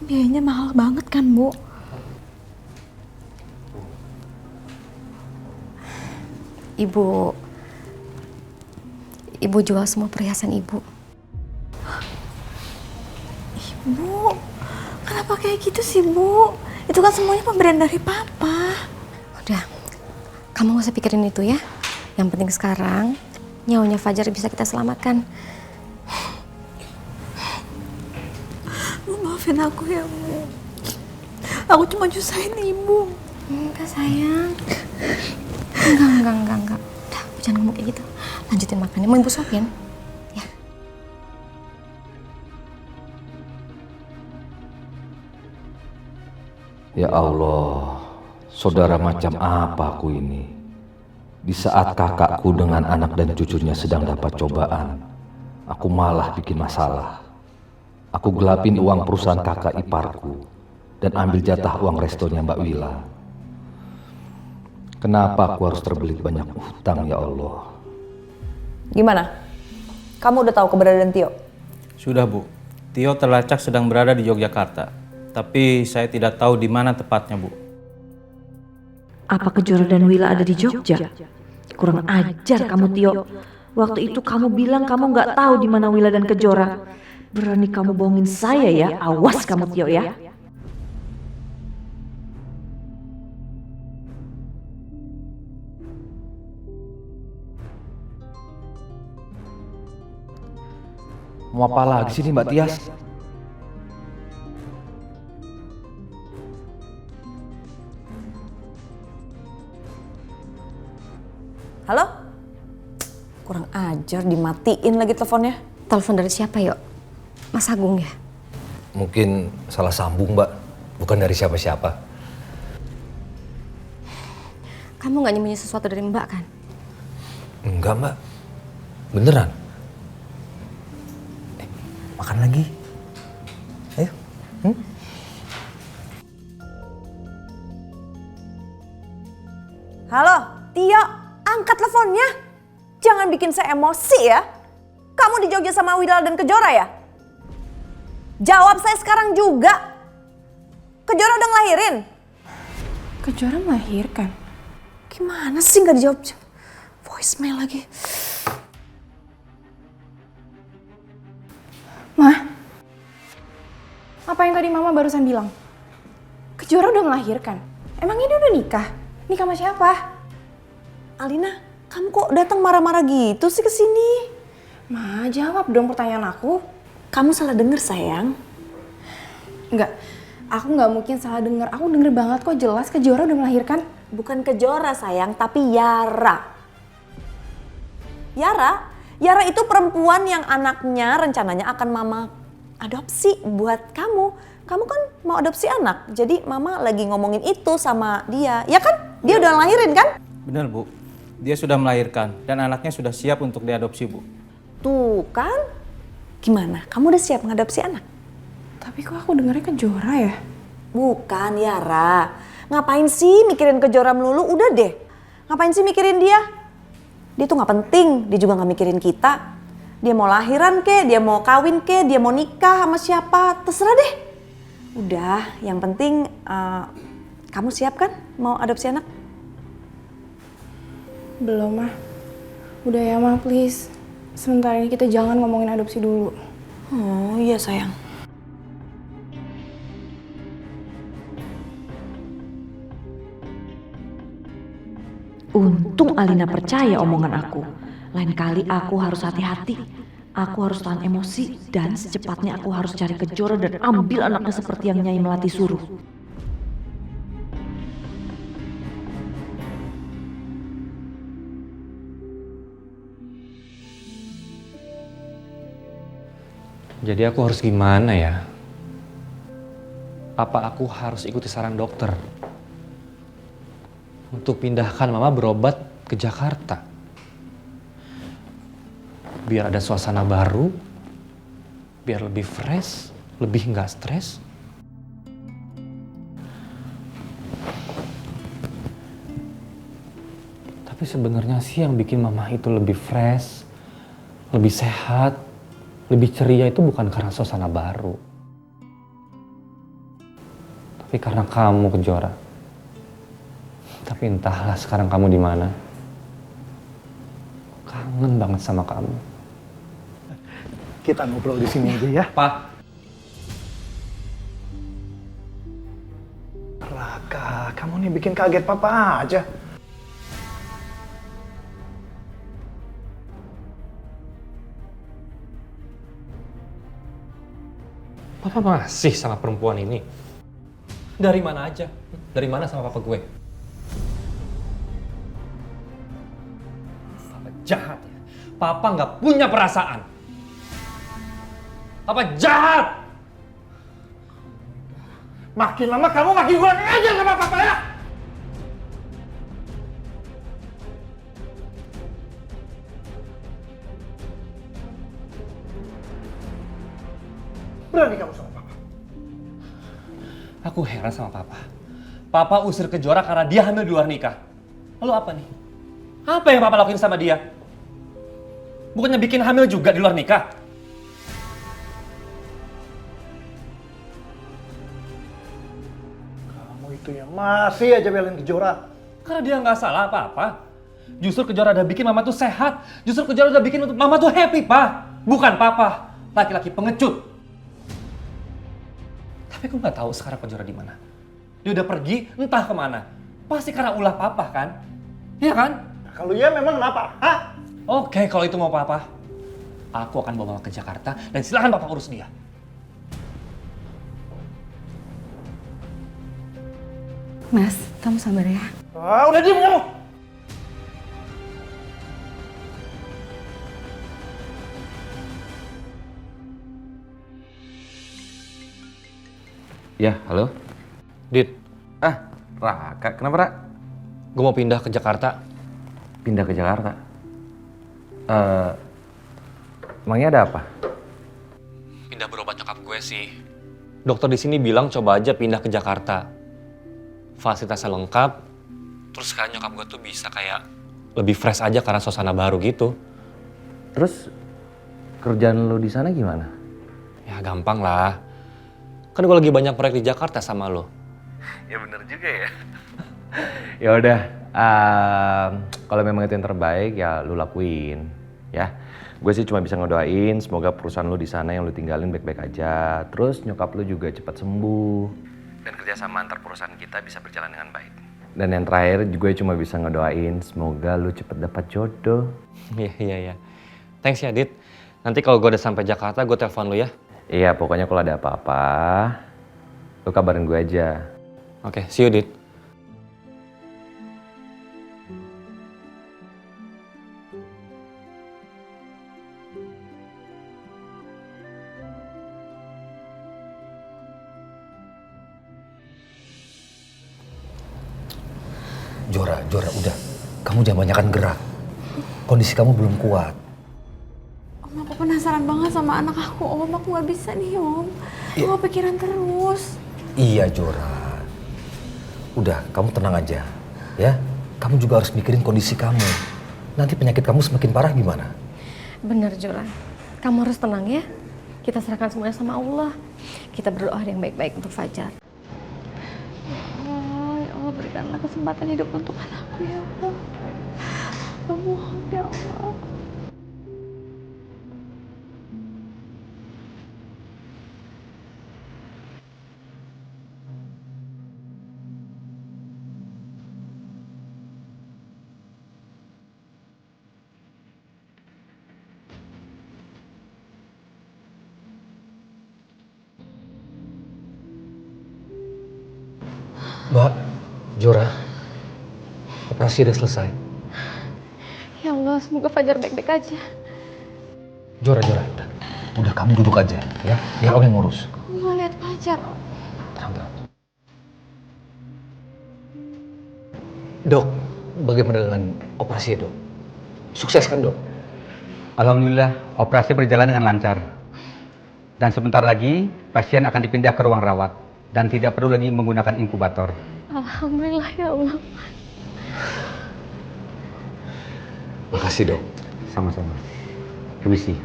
I: Biayanya mahal banget kan, Bu?
N: Ibu jual semua perhiasan Ibu.
I: Ibu, kenapa kayak gitu sih, Bu? Itu kan semuanya pemberian dari Papa.
N: Udah, kamu gak usah pikirin itu ya. Yang penting sekarang, nyawanya Fajar bisa kita selamatkan.
I: Bu, maafin aku ya, Bu. Aku cuma nyusahin Ibu.
N: Enggak, sayang. Enggak. Udah, jangan ngomong kayak gitu. Lanjutin makannya, mau ibu suapin? Ya.
F: Ya Allah, saudara macam apa aku ini? Di saat kakakku dengan anak dan cucunya sedang dapat cobaan, aku malah bikin masalah. Aku gelapin uang perusahaan kakak iparku dan ambil jatah uang restonya Mbak Wila. Kenapa aku harus terbelit banyak utang, ya Allah?
P: Gimana? Kamu udah tahu keberadaan Tio?
Q: Sudah, Bu. Tio terlacak sedang berada di Yogyakarta. Tapi saya tidak tahu di mana tepatnya, Bu.
R: Apa Kejora dan Wila ada di Jogja? Kurang ajar kamu, Tio. Waktu itu kamu bilang kamu nggak tahu di mana Wila dan Kejora. Berani kamu bohongin saya ya? Awas kamu, Tio ya.
F: Mau apa lagi sih Mbak Tias?
P: Halo? Kurang ajar, dimatiin lagi teleponnya.
N: Telepon dari siapa, Yok? Mas Agung ya?
E: Mungkin salah sambung, Mbak. Bukan dari siapa-siapa.
N: Kamu nggak nyembunyi sesuatu dari Mbak kan?
E: Enggak, Mbak. Beneran. Makan lagi. Ayo.
P: Halo, Tio, angkat teleponnya. Jangan bikin saya emosi ya. Kamu di Jogja sama Wila dan Kejora ya? Jawab saya sekarang juga. Kejora udah ngelahirin?
M: Kejora melahirkan?
P: Gimana sih nggak dijawab? Voicemail lagi.
M: Mah, apa yang tadi Mama barusan bilang? Kejora udah melahirkan? Emang ini udah nikah? Nikah sama siapa?
P: Alina, kamu kok datang marah-marah gitu sih ke sini?
M: Ma, jawab dong pertanyaan aku.
P: Kamu salah denger, sayang.
M: Enggak, aku nggak mungkin salah denger. Aku denger banget kok, jelas Kejora udah melahirkan.
P: Bukan Kejora, sayang, tapi Yara. Yara itu perempuan yang anaknya rencananya akan Mama adopsi buat kamu. Kamu kan mau adopsi anak, jadi Mama lagi ngomongin itu sama dia. Ya kan? Dia udah ngelahirin kan?
Q: Benar, Bu. Dia sudah melahirkan dan anaknya sudah siap untuk diadopsi, Bu.
P: Tuh kan? Gimana? Kamu udah siap ngadopsi anak?
M: Tapi kok aku dengarnya Kejora ya?
P: Bukan, Yara. Ngapain sih mikirin Kejora melulu? Udah deh. Ngapain sih mikirin dia? Dia tuh gak penting. Dia juga gak mikirin kita. Dia mau lahiran kek, dia mau kawin kek, dia mau nikah sama siapa. Terserah deh. Udah, yang penting kamu siap kan mau adopsi anak?
M: Belum, Mah. Udah ya, Mah, please. Sementara ini kita jangan ngomongin adopsi dulu.
P: Oh iya, sayang.
R: Untung Alina percaya omongan aku. Lain kali aku harus hati-hati. Aku harus tahan emosi dan secepatnya aku harus cari Kejora dan ambil anaknya seperti yang Nyai Melati suruh.
H: Jadi aku harus gimana ya? Apa aku harus ikuti saran dokter untuk pindahkan Mama berobat ke Jakarta? Biar ada suasana baru, biar lebih fresh, lebih nggak stres. Tapi sebenarnya sih yang bikin Mama itu lebih fresh, lebih sehat, lebih ceria itu bukan karena suasana baru. Tapi karena kamu, Kejora. Tapi entahlah sekarang kamu di mana. Kangen banget sama kamu.
C: Kita ngobrol di sini aja ya.
H: Pak.
C: Raka, kamu nih bikin kaget Papa aja.
H: Papa masih sama perempuan ini? Dari mana aja? Dari mana sama papa gue?
A: Papa nggak punya perasaan. Papa jahat.
C: Makin lama kamu makin kurang ajar sama papa ya. Berani kamu sama papa.
A: Aku heran sama papa. Papa usir Kejora karena dia hamil di luar nikah. Lalu apa nih? Apa yang papa lakuin sama dia? Bukannya bikin hamil juga di luar nikah?
C: Kamu itu ya masih aja belain Kejora.
A: Karena dia nggak salah apa-apa. Justru Kejora udah bikin mama tuh sehat. Justru Kejora udah bikin mama tuh happy, Pak. Bukan papa. Laki-laki pengecut. Tapi aku nggak tahu sekarang Kejora di mana. Dia udah pergi entah kemana. Pasti karena ulah papa kan? Iya kan?
C: Kalau iya memang kenapa? Hah?
A: Oke, kalau itu mau papa, aku akan bawa mama ke Jakarta dan silakan papa urus dia.
M: Mas, kamu sabar ya.
C: Ah, udah diem kamu.
E: Ya, halo?
H: Dit.
E: Raka, kenapa Rak?
H: Gue mau pindah ke Jakarta.
E: Pindah ke Jakarta? Emangnya ada apa?
H: Pindah berobat nyokap gue sih. Dokter di sini bilang coba aja pindah ke Jakarta. Fasilitasnya lengkap. Terus sekarang nyokap gue tuh bisa kayak lebih fresh aja karena suasana baru gitu.
E: Terus kerjaan lo di sana gimana?
H: Ya gampang lah. Kan gue lagi banyak proyek di Jakarta sama lo.
E: Ya bener juga ya. Ya udah, kalau memang itu yang terbaik ya lu lakuin, ya. Gue sih cuma bisa ngedoain semoga perusahaan lu di sana yang lu tinggalin baik-baik aja. Terus nyokap lu juga cepat sembuh dan kerjasama antar perusahaan kita bisa berjalan dengan baik. Dan yang terakhir gue cuma bisa ngedoain semoga lu cepet dapat jodoh.
H: Iya. Thanks ya Dit. Nanti kalau gue udah sampai Jakarta gue telepon lu ya.
E: Iya, pokoknya kalau ada apa-apa lu kabarin gue aja.
H: Oke, see you Dit.
F: Jora, udah. Kamu jangan banyakan gerak. Kondisi kamu belum kuat.
B: Om, aku penasaran banget sama anak aku. Om, aku gak bisa nih, Om. Aku
F: Iya.
B: kepikiran terus.
F: Iya, Jora. Udah, kamu tenang aja. Ya, kamu juga harus mikirin kondisi kamu. Nanti penyakit kamu semakin parah gimana?
N: Bener Jora, kamu harus tenang ya. Kita serahkan semuanya sama Allah. Kita berdoa yang baik-baik untuk Fajar.
B: Ya Allah, berikanlah kesempatan hidup untuk anakku ya Allah. Aku mohon ya Allah.
F: Mbak, Jora, operasi udah selesai.
N: Ya Allah, semoga Fajar baik-baik aja.
F: Jora, udah kamu duduk aja ya, biar orang yang ngurus.
N: Aku mau lihat Fajar.
F: Tenang.
S: Dok, bagaimana dengan operasi dok? Sukses kan dok?
K: Alhamdulillah, operasi berjalan dengan lancar. Dan sebentar lagi, pasien akan dipindah ke ruang rawat dan tidak perlu lagi menggunakan inkubator.
N: Alhamdulillah ya Allah.
S: Makasih dok.
K: Sama-sama. Permisi.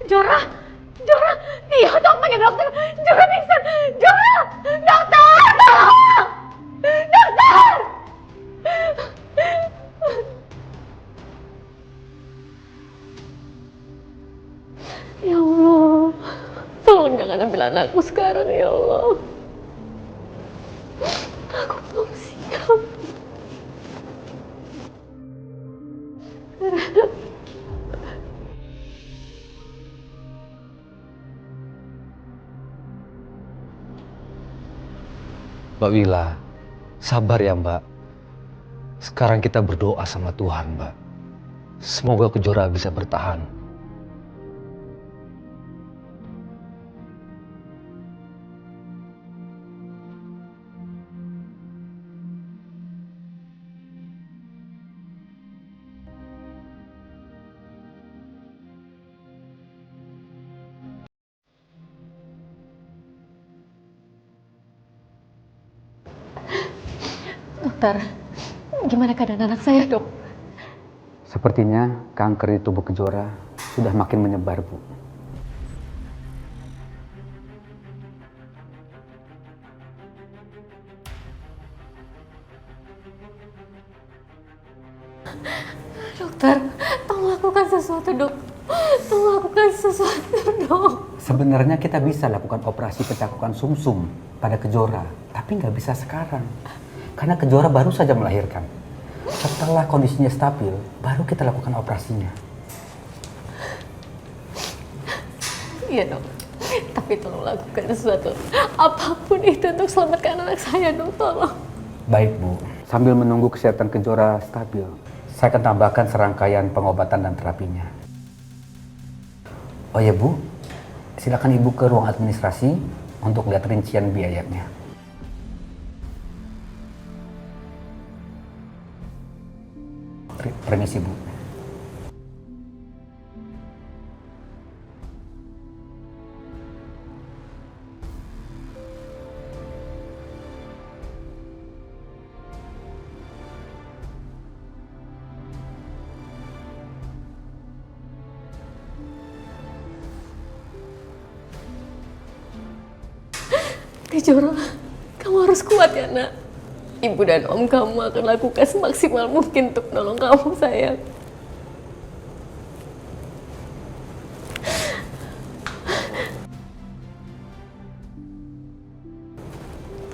G: Jora, iya dong panggil dokter. Jora pingsan. Jora, dokter, tolong, dokter. Ya Allah, tolong jangan ambil anakku sekarang ya Allah. Aku belum siap.
S: Mbak Wila, sabar ya Mbak. Sekarang kita berdoa sama Tuhan Mbak. Semoga Kejora bisa bertahan.
N: Dokter, gimana keadaan anak saya, Dok?
K: Sepertinya kanker di tubuh Kejora sudah makin menyebar, Bu.
N: Dokter, tolong lakukan sesuatu, Dok. Tolong lakukan sesuatu, Dok.
K: Sebenarnya kita bisa lakukan operasi pencakukan sumsum pada Kejora, tapi nggak bisa sekarang. Karena Kejora baru saja melahirkan. Setelah kondisinya stabil, baru kita lakukan operasinya.
N: Iya, Dok. Tapi tolong lakukan sesuatu. Apapun itu untuk selamatkan anak saya, Dok. Tolong.
K: Baik, Bu. Sambil menunggu kesehatan Kejora stabil, saya akan tambahkan serangkaian pengobatan dan terapinya. Oh ya, Bu. Silakan Ibu ke ruang administrasi untuk lihat rincian biayanya. Permisi, Bu.
N: Kejora, kamu harus kuat ya, Nak. Ibu dan Om kamu akan lakukan semaksimal mungkin untuk nolong kamu, sayang.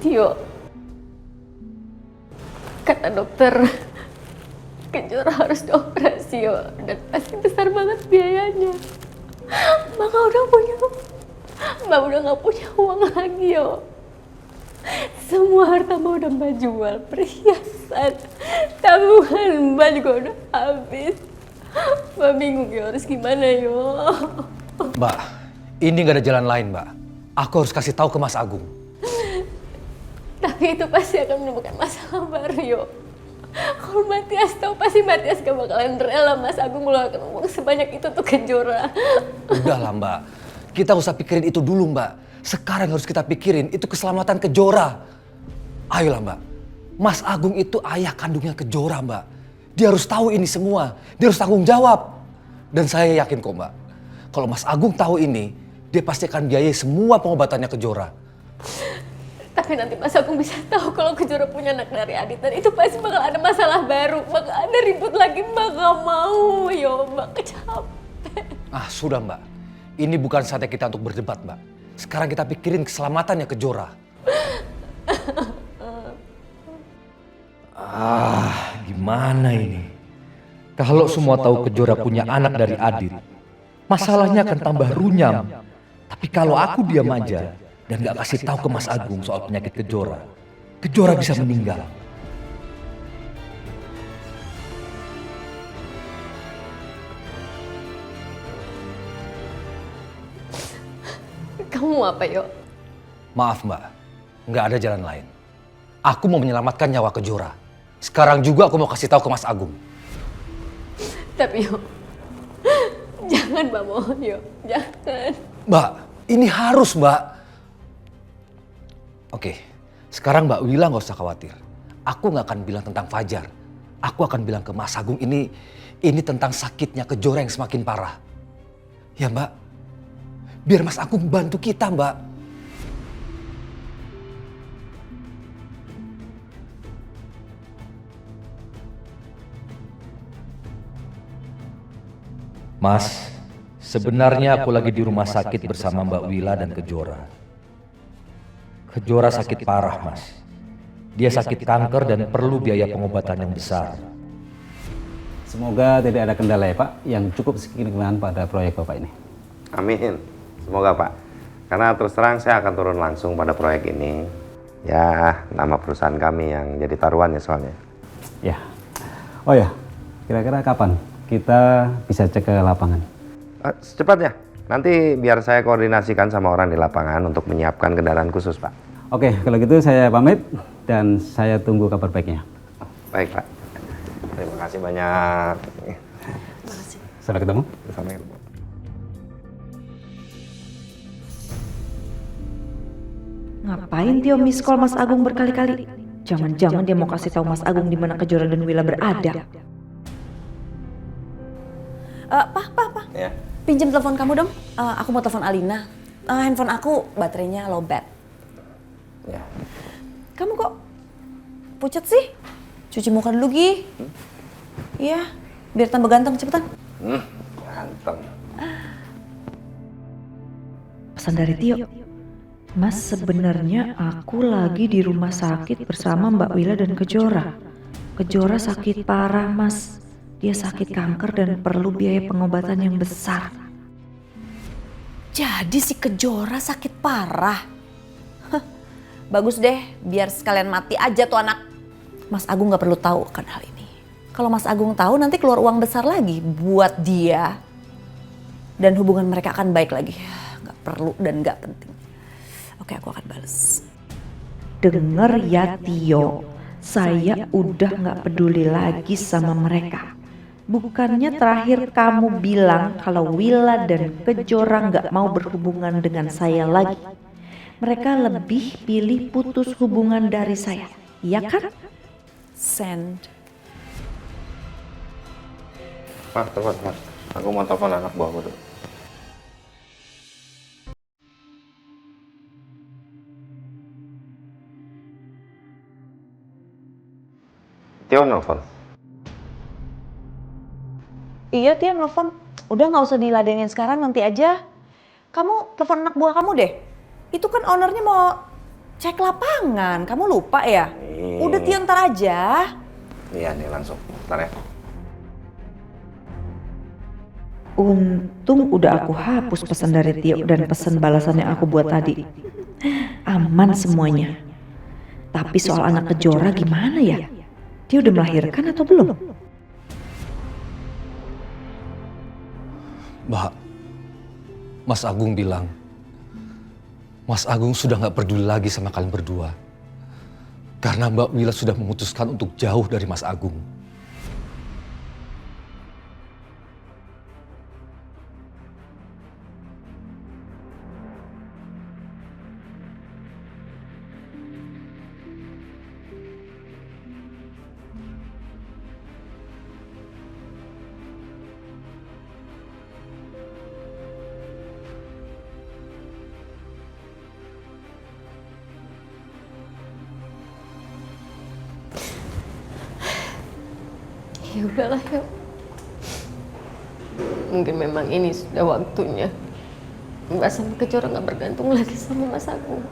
N: Tio, kata dokter, Kejora harus dioperasi, yo, dan pasti besar banget biayanya. Mbak udah nggak punya uang lagi, yo. Semua harta Mbak udah Mbak jual, perhiasan, tabungan Mbak juga udah habis. Mbak bingung ya harus gimana, yo.
S: Mbak, ini gak ada jalan lain, Mbak. Aku harus kasih tahu ke Mas Agung.
N: Tapi itu pasti akan menemukan masalah baru, yo. Kalau Matias tahu, pasti Matias gak bakalan rela Mas Agung ngeluarkan uang sebanyak itu tuh Kejora.
S: Udahlah, Mbak. Kita usah pikirin itu dulu, Mbak. Sekarang harus kita pikirin itu keselamatan Kejora. Ayolah, Mbak. Mas Agung itu ayah kandungnya Kejora, Mbak. Dia harus tahu ini semua. Dia harus tanggung jawab. Dan saya yakin kok, Mbak. Kalau Mas Agung tahu ini, dia pasti akan biayai semua pengobatannya Kejora.
N: Tapi nanti Mas Agung bisa tahu kalau Kejora punya anak dari Adit. Dan itu pasti bakal ada masalah baru. Bakal ada ribut lagi. Mbak gak mau, yo. Mbak capek.
S: Ah, sudah, Mbak. Ini bukan saatnya kita untuk berdebat, Mbak. Sekarang kita pikirin keselamatannya Kejora. Gimana ini? Kalau semua tahu Kejora punya anak dari Adit, masalahnya akan tambah runyam. Tapi kalau aku diam aja dan gak kasih tahu ke Mas Agung soal penyakit Kejora, Kejora bisa meninggal.
N: Kamu apa, yo?
S: Maaf, Mbak. Nggak ada jalan lain. Aku mau menyelamatkan nyawa Kejora. Sekarang juga aku mau kasih tahu ke Mas Agung.
N: Tapi, yo, jangan, Mbak, mohon, yo. Jangan.
S: Mbak, ini harus, Mbak. Oke, sekarang Mbak Wila nggak usah khawatir. Aku nggak akan bilang tentang Fajar. Aku akan bilang ke Mas Agung ini tentang sakitnya Kejora yang semakin parah. Ya, Mbak. Biar Mas Agung bantu kita, Mbak. Mas, sebenarnya aku lagi di rumah sakit bersama Mbak Wila dan Kejora. Kejora sakit parah, Mas. Dia sakit kanker dan perlu biaya pengobatan yang besar.
K: Semoga tidak ada kendala ya, Pak, yang cukup signifikan pada proyek Bapak ini.
J: Amin. Semoga, Pak. Karena terus terang saya akan turun langsung pada proyek ini. Ya, nama perusahaan kami yang jadi taruhan ya soalnya.
K: Ya. Oh ya, kira-kira kapan kita bisa cek ke lapangan?
J: Secepatnya. Nanti biar saya koordinasikan sama orang di lapangan untuk menyiapkan kendaraan khusus, Pak.
K: Oke, kalau gitu saya pamit dan saya tunggu kabar baiknya.
J: Baik, Pak. Terima kasih banyak.
K: Sampai ketemu.
J: Sampai ketemu.
R: Ngapain Tio miss call Mas Agung berkali-kali? Jangan-jangan dia mau kasih tahu Mas Agung di mana Kejora dan Willa berada.
P: Pa.
J: Ya.
P: Pinjam telepon kamu dong. Aku mau telepon Alina. Handphone aku baterainya low bat.
J: Ya.
P: Kamu kok pucat sih? Cuci muka dulu, Gi. Iya, biar tambah ganteng cepetan.
J: Ganteng.
R: Pesan dari Tio. Mas, sebenarnya aku lagi di rumah sakit bersama Mbak Willa dan Kejora. Kejora sakit parah, Mas. Dia sakit kanker dan perlu biaya pengobatan yang besar.
P: Jadi si Kejora sakit parah. Hah, bagus deh, biar sekalian mati aja tuh anak. Mas Agung gak perlu tahu kan hal ini. Kalau Mas Agung tahu nanti keluar uang besar lagi buat dia. Dan hubungan mereka akan baik lagi. Gak perlu dan gak penting. Oke, aku akan bales.
R: Dengar ya Tio, saya udah gak peduli lagi sama mereka. Bukannya terakhir kamu bilang kalau Willa dan Kejora gak mau berhubungan dengan saya lagi. Mereka lebih pilih putus hubungan dari saya, iya kan?
P: Send.
J: Telepon. Aku mau telepon anak buahku dulu. Tio nelfon.
P: Iya, Tia nelfon. Udah gak usah diladenin sekarang, nanti aja. Kamu telepon anak buah kamu deh. Itu kan ownernya mau cek lapangan. Kamu lupa ya? Udah Tia ntar aja.
J: Iya nih langsung. Bentar ya.
R: Untung udah aku hapus pesan dari Tio dan pesan balasan yang aku buat tadi. Aman semuanya. Tapi soal anak Kejora gimana ya? Dia udah melahirkan atau belum?
S: Mbak, Mas Agung bilang, Mas Agung sudah gak peduli lagi sama kalian berdua. Karena Mbak Willa sudah memutuskan untuk jauh dari Mas Agung.
N: Ya udahlah yuk. Mungkin memang ini sudah waktunya. Mbak sama Kejora nggak bergantung lagi sama Mas Agung.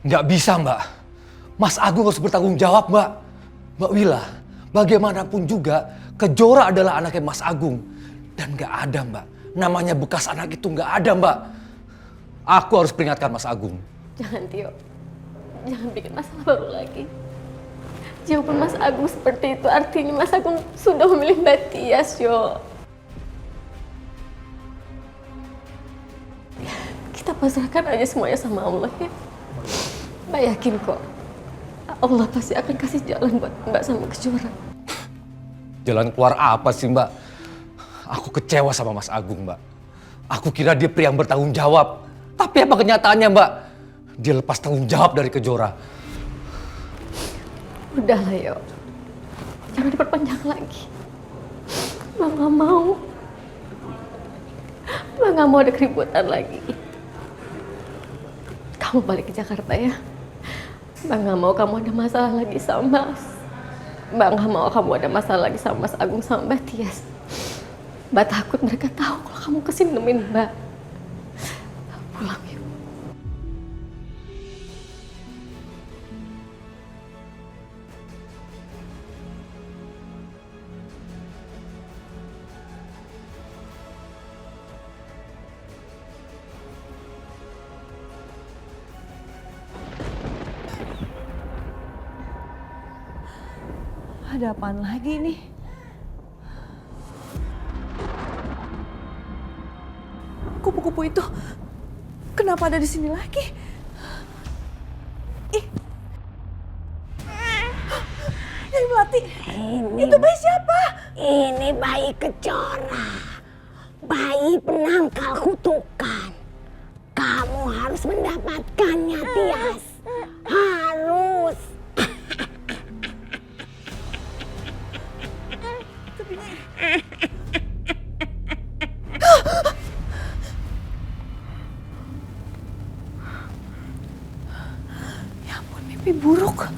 S: Nggak bisa Mbak. Mas Agung harus bertanggung jawab Mbak. Mbak Willa, bagaimanapun juga Kejora adalah anaknya Mas Agung. Dan nggak ada Mbak. Namanya bekas anak itu nggak ada Mbak. Aku harus peringatkan Mas Agung.
N: Jangan Tio. Jangan bikin masalah baru lagi. Jawaban Mas Agung seperti itu artinya Mas Agung sudah memilih Mbak Tias, yo. Kita pasrahkan aja semuanya sama Allah ya. Mbak yakin kok, Allah pasti akan kasih jalan buat Mbak sama Kejora.
S: Jalan keluar apa sih Mbak? Aku kecewa sama Mas Agung Mbak. Aku kira dia pria yang bertanggung jawab. Tapi apa kenyataannya Mbak? Dia lepas tanggung jawab dari Kejora.
N: Udahlah yo, jangan diperpanjang lagi. Mbak nggak mau. Mbak nggak mau ada keributan lagi. Kamu balik ke Jakarta ya. Mbak nggak mau kamu ada masalah lagi sama Mas. Mbak nggak mau kamu ada masalah lagi sama Mas Agung sama Mbak Tias. Mbak takut mereka tahu kalau kamu kesini nemenin Mbak. Pulang yuk.
P: Ada apaan lagi nih? Kupu-kupu itu kenapa ada di sini lagi? Ih. Nyai Melati, itu bayi siapa?
G: Ini bayi Kejora. Bayi penangkal kutukan. Kamu harus mendapatkannya, Tias. Harus.
P: Ya ampun, mimpi buruk.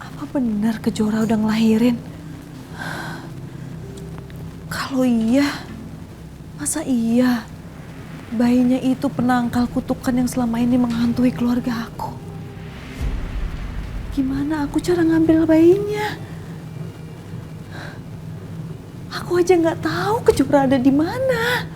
P: Apa benar Kejora udah ngelahirin? Kalau iya, masa iya bayinya itu penangkal kutukan yang selama ini menghantui keluarga aku? Gimana aku cara ngambil bayinya? Aku aja nggak tahu Kejora ada di mana.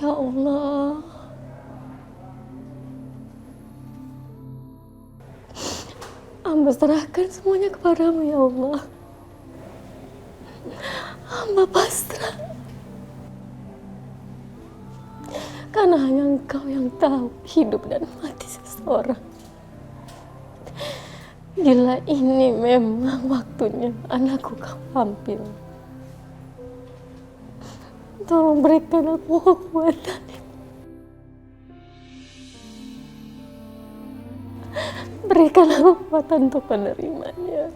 N: Ya Allah. Hamba serahkan semuanya kepadamu ya Allah. Hamba pasrah. Karena hanya Engkau yang tahu hidup dan mati seseorang. Bila ini memang waktunya anakku kau ambil. Tolong berikan aku kekuatan. Berikan aku kekuatan untuk menerimanya.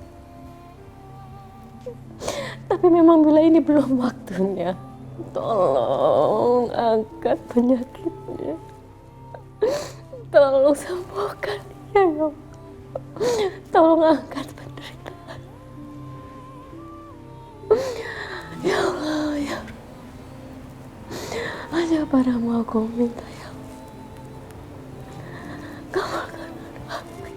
N: Tapi memang bila ini belum waktunya, tolong angkat penyakitnya. Tolong sembuhkan dia, ya Allah. Tolong angkat penderitaan. Ya Allah, ya Allah. Hanya padamu aku minta ya Allah. Kabulkan doaku.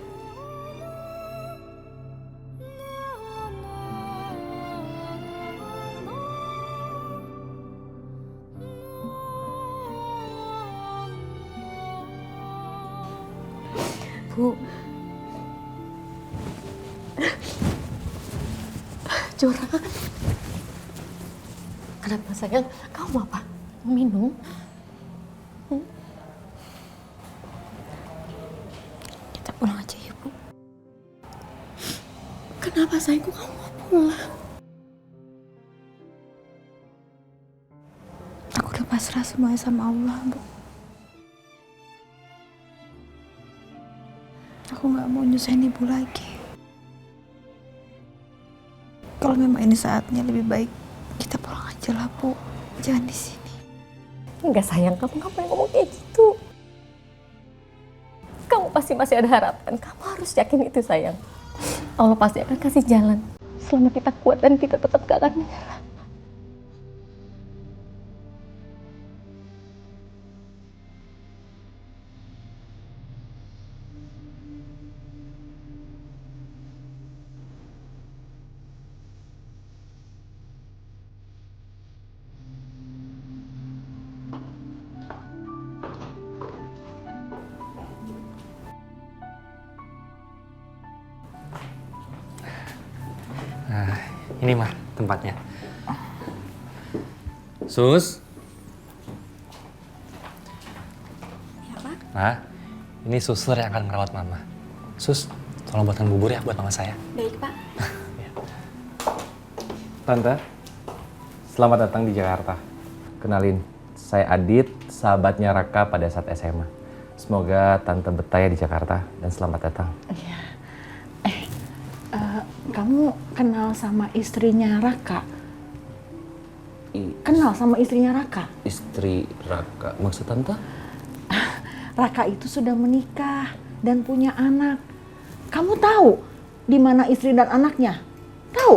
N: Bu. Jora. Kenapa sayang? Kau mau apa? Mau minum? Kita pulang aja ya, Bu. Kenapa sayangku kamu mau pulang?
I: Aku udah pasrah semuanya sama Allah, Bu. Aku nggak mau nyusahin ibu lagi. Kalau memang ini saatnya, lebih baik kita pulang aja lah, Bu. Jangan di sini.
N: Enggak sayang, kamu nggak boleh ngomong kayak gitu. Kamu pasti masih ada harapan. Kamu harus yakin itu sayang. Allah pasti akan kasih jalan. Selama kita kuat dan kita tetap gak akan menyerah.
H: Nah, ini mah tempatnya. Sus.
N: Ya, Pak?
H: Nah, ini suster yang akan merawat mama. Sus, tolong buatkan bubur ya buat mama saya.
N: Baik, Pak.
E: Tante, selamat datang di Jakarta. Kenalin, saya Adit, sahabatnya Raka pada saat SMA. Semoga Tante betah ya di Jakarta dan selamat datang.
B: Kamu kenal sama istrinya Raka? Kenal sama istrinya Raka?
E: Istri Raka, maksud Tante?
B: Raka itu sudah menikah dan punya anak. Kamu tahu di mana istri dan anaknya? Tahu?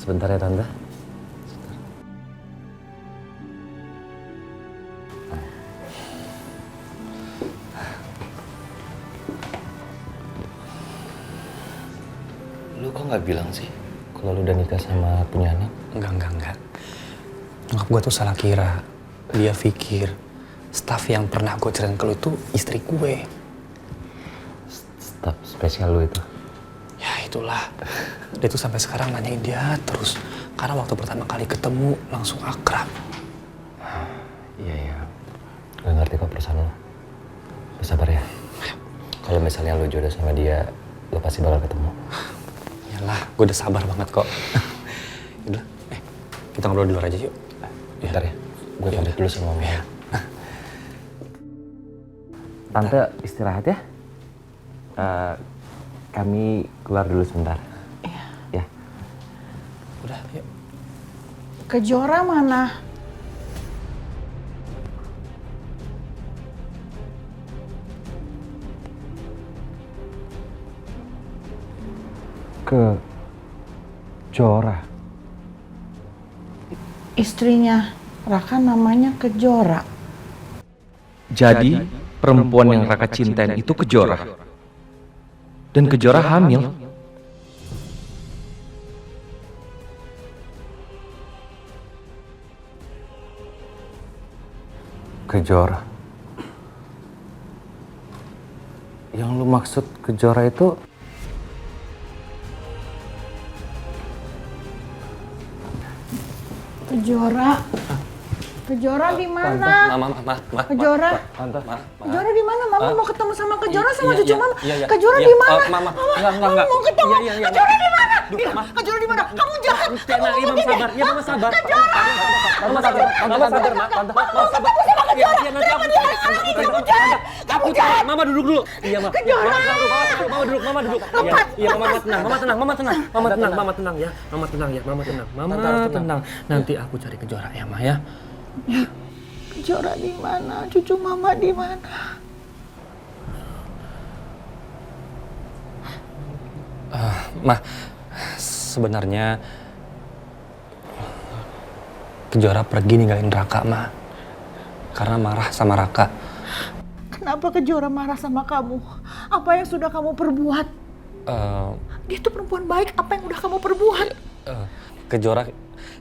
E: Sebentar ya Tante.
H: nggak bilang sih
E: kalau lu udah nikah sama punya anak?
H: Enggak. Nyokap gue tuh salah kira. Dia pikir staf yang pernah gue ceritain ke lu itu istri gue.
E: Staf spesial lu itu?
H: Ya itulah. Dia tuh sampai sekarang nanyain dia terus. Karena waktu pertama kali ketemu langsung akrab.
E: Iya. Gue ngerti kok perasaan lo. Bersabar ya. Kalau misalnya lu jodoh sama dia, lo pasti bakal ketemu.
H: Yalah, gue udah sabar banget kok. Udah, kita ngobrol di luar aja yuk.
E: Bentar ya, gue pamit dulu sama mama ya. Tante istirahat ya. Kami keluar dulu sebentar. Ya.
H: Udah, yuk.
T: Kejora mana?
E: Kejora.
T: Istrinya Raka namanya Kejora.
J: Jadi perempuan yang Raka cintain itu Kejora. Dan Kejora hamil.
E: Kejora. Yang lu maksud Kejora itu?
T: Kejora di mana? Kejora. Kejora di mana? Mama mau ketemu sama Kejora sama cucu Mama. Kejora di mana? Mama mau ketemu. Kejora di mana? Kejora di mana? Kamu jahat.
A: Mama sabar. Ya Mama sabar.
T: Kejora.
A: Mama sabar, Ma. Tante sabar. Iya, nanti aku jahat. Aku jahat. Mama duduk dulu. Iya, Ma.
T: Kejora.
A: Mama duduk. Iya, Mama tenang. Mama tenang ya. Mama tenang. Nanti aku cari Kejora ya, Ma ya.
T: Kejora di mana? Cucu Mama di mana?
H: Ma, sebenarnya Kejora pergi ninggalin Raka, Ma. Karena marah sama Raka.
T: Kenapa Kejora marah sama kamu? Apa yang sudah kamu perbuat? Dia tuh perempuan baik, apa yang udah kamu perbuat?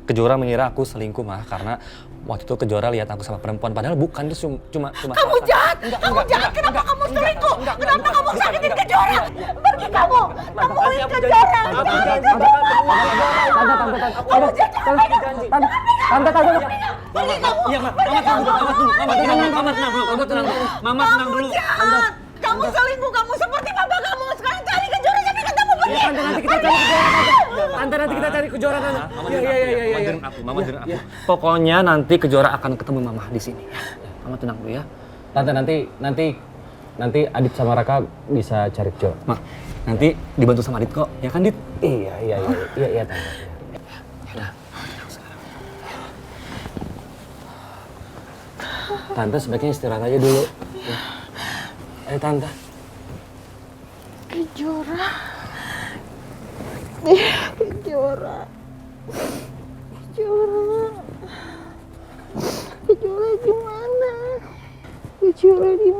H: Kejora mengira aku selingkuh, Ma, karena waktu itu Kejora lihat aku sama perempuan, padahal bukan, itu cuma
T: Kamu jahat! Kamu jahat! Kenapa kamu selingkuh? Kenapa kamu sakitin Kejora? Pergi kamu! Temuin Kejora!
A: Tante. Pergi kamu! Iya, Mama tenang dulu.
T: Kamu selingkuh, kamu seperti papa kamu. Sekarang cari Kejora sampai ketemu.
A: Iya, Tante, nanti kita cari Kejora. Tante, nanti kita cari Kejora, Tante. Iya. Mama dengar aku. Pokoknya nanti Kejora akan ketemu Mama di sini. Mama tenang dulu ya.
E: Tante, nanti Adit sama Raka bisa cari Kejora.
H: Ma, nanti dibantu sama Adit kok, ya kan Dit?
E: Iya, Tante.
H: Yaudah.
E: Tante sebaiknya istirahat aja dulu. Ya. Ayo Tante.
T: Kejora. Kejora di mana? Kejora di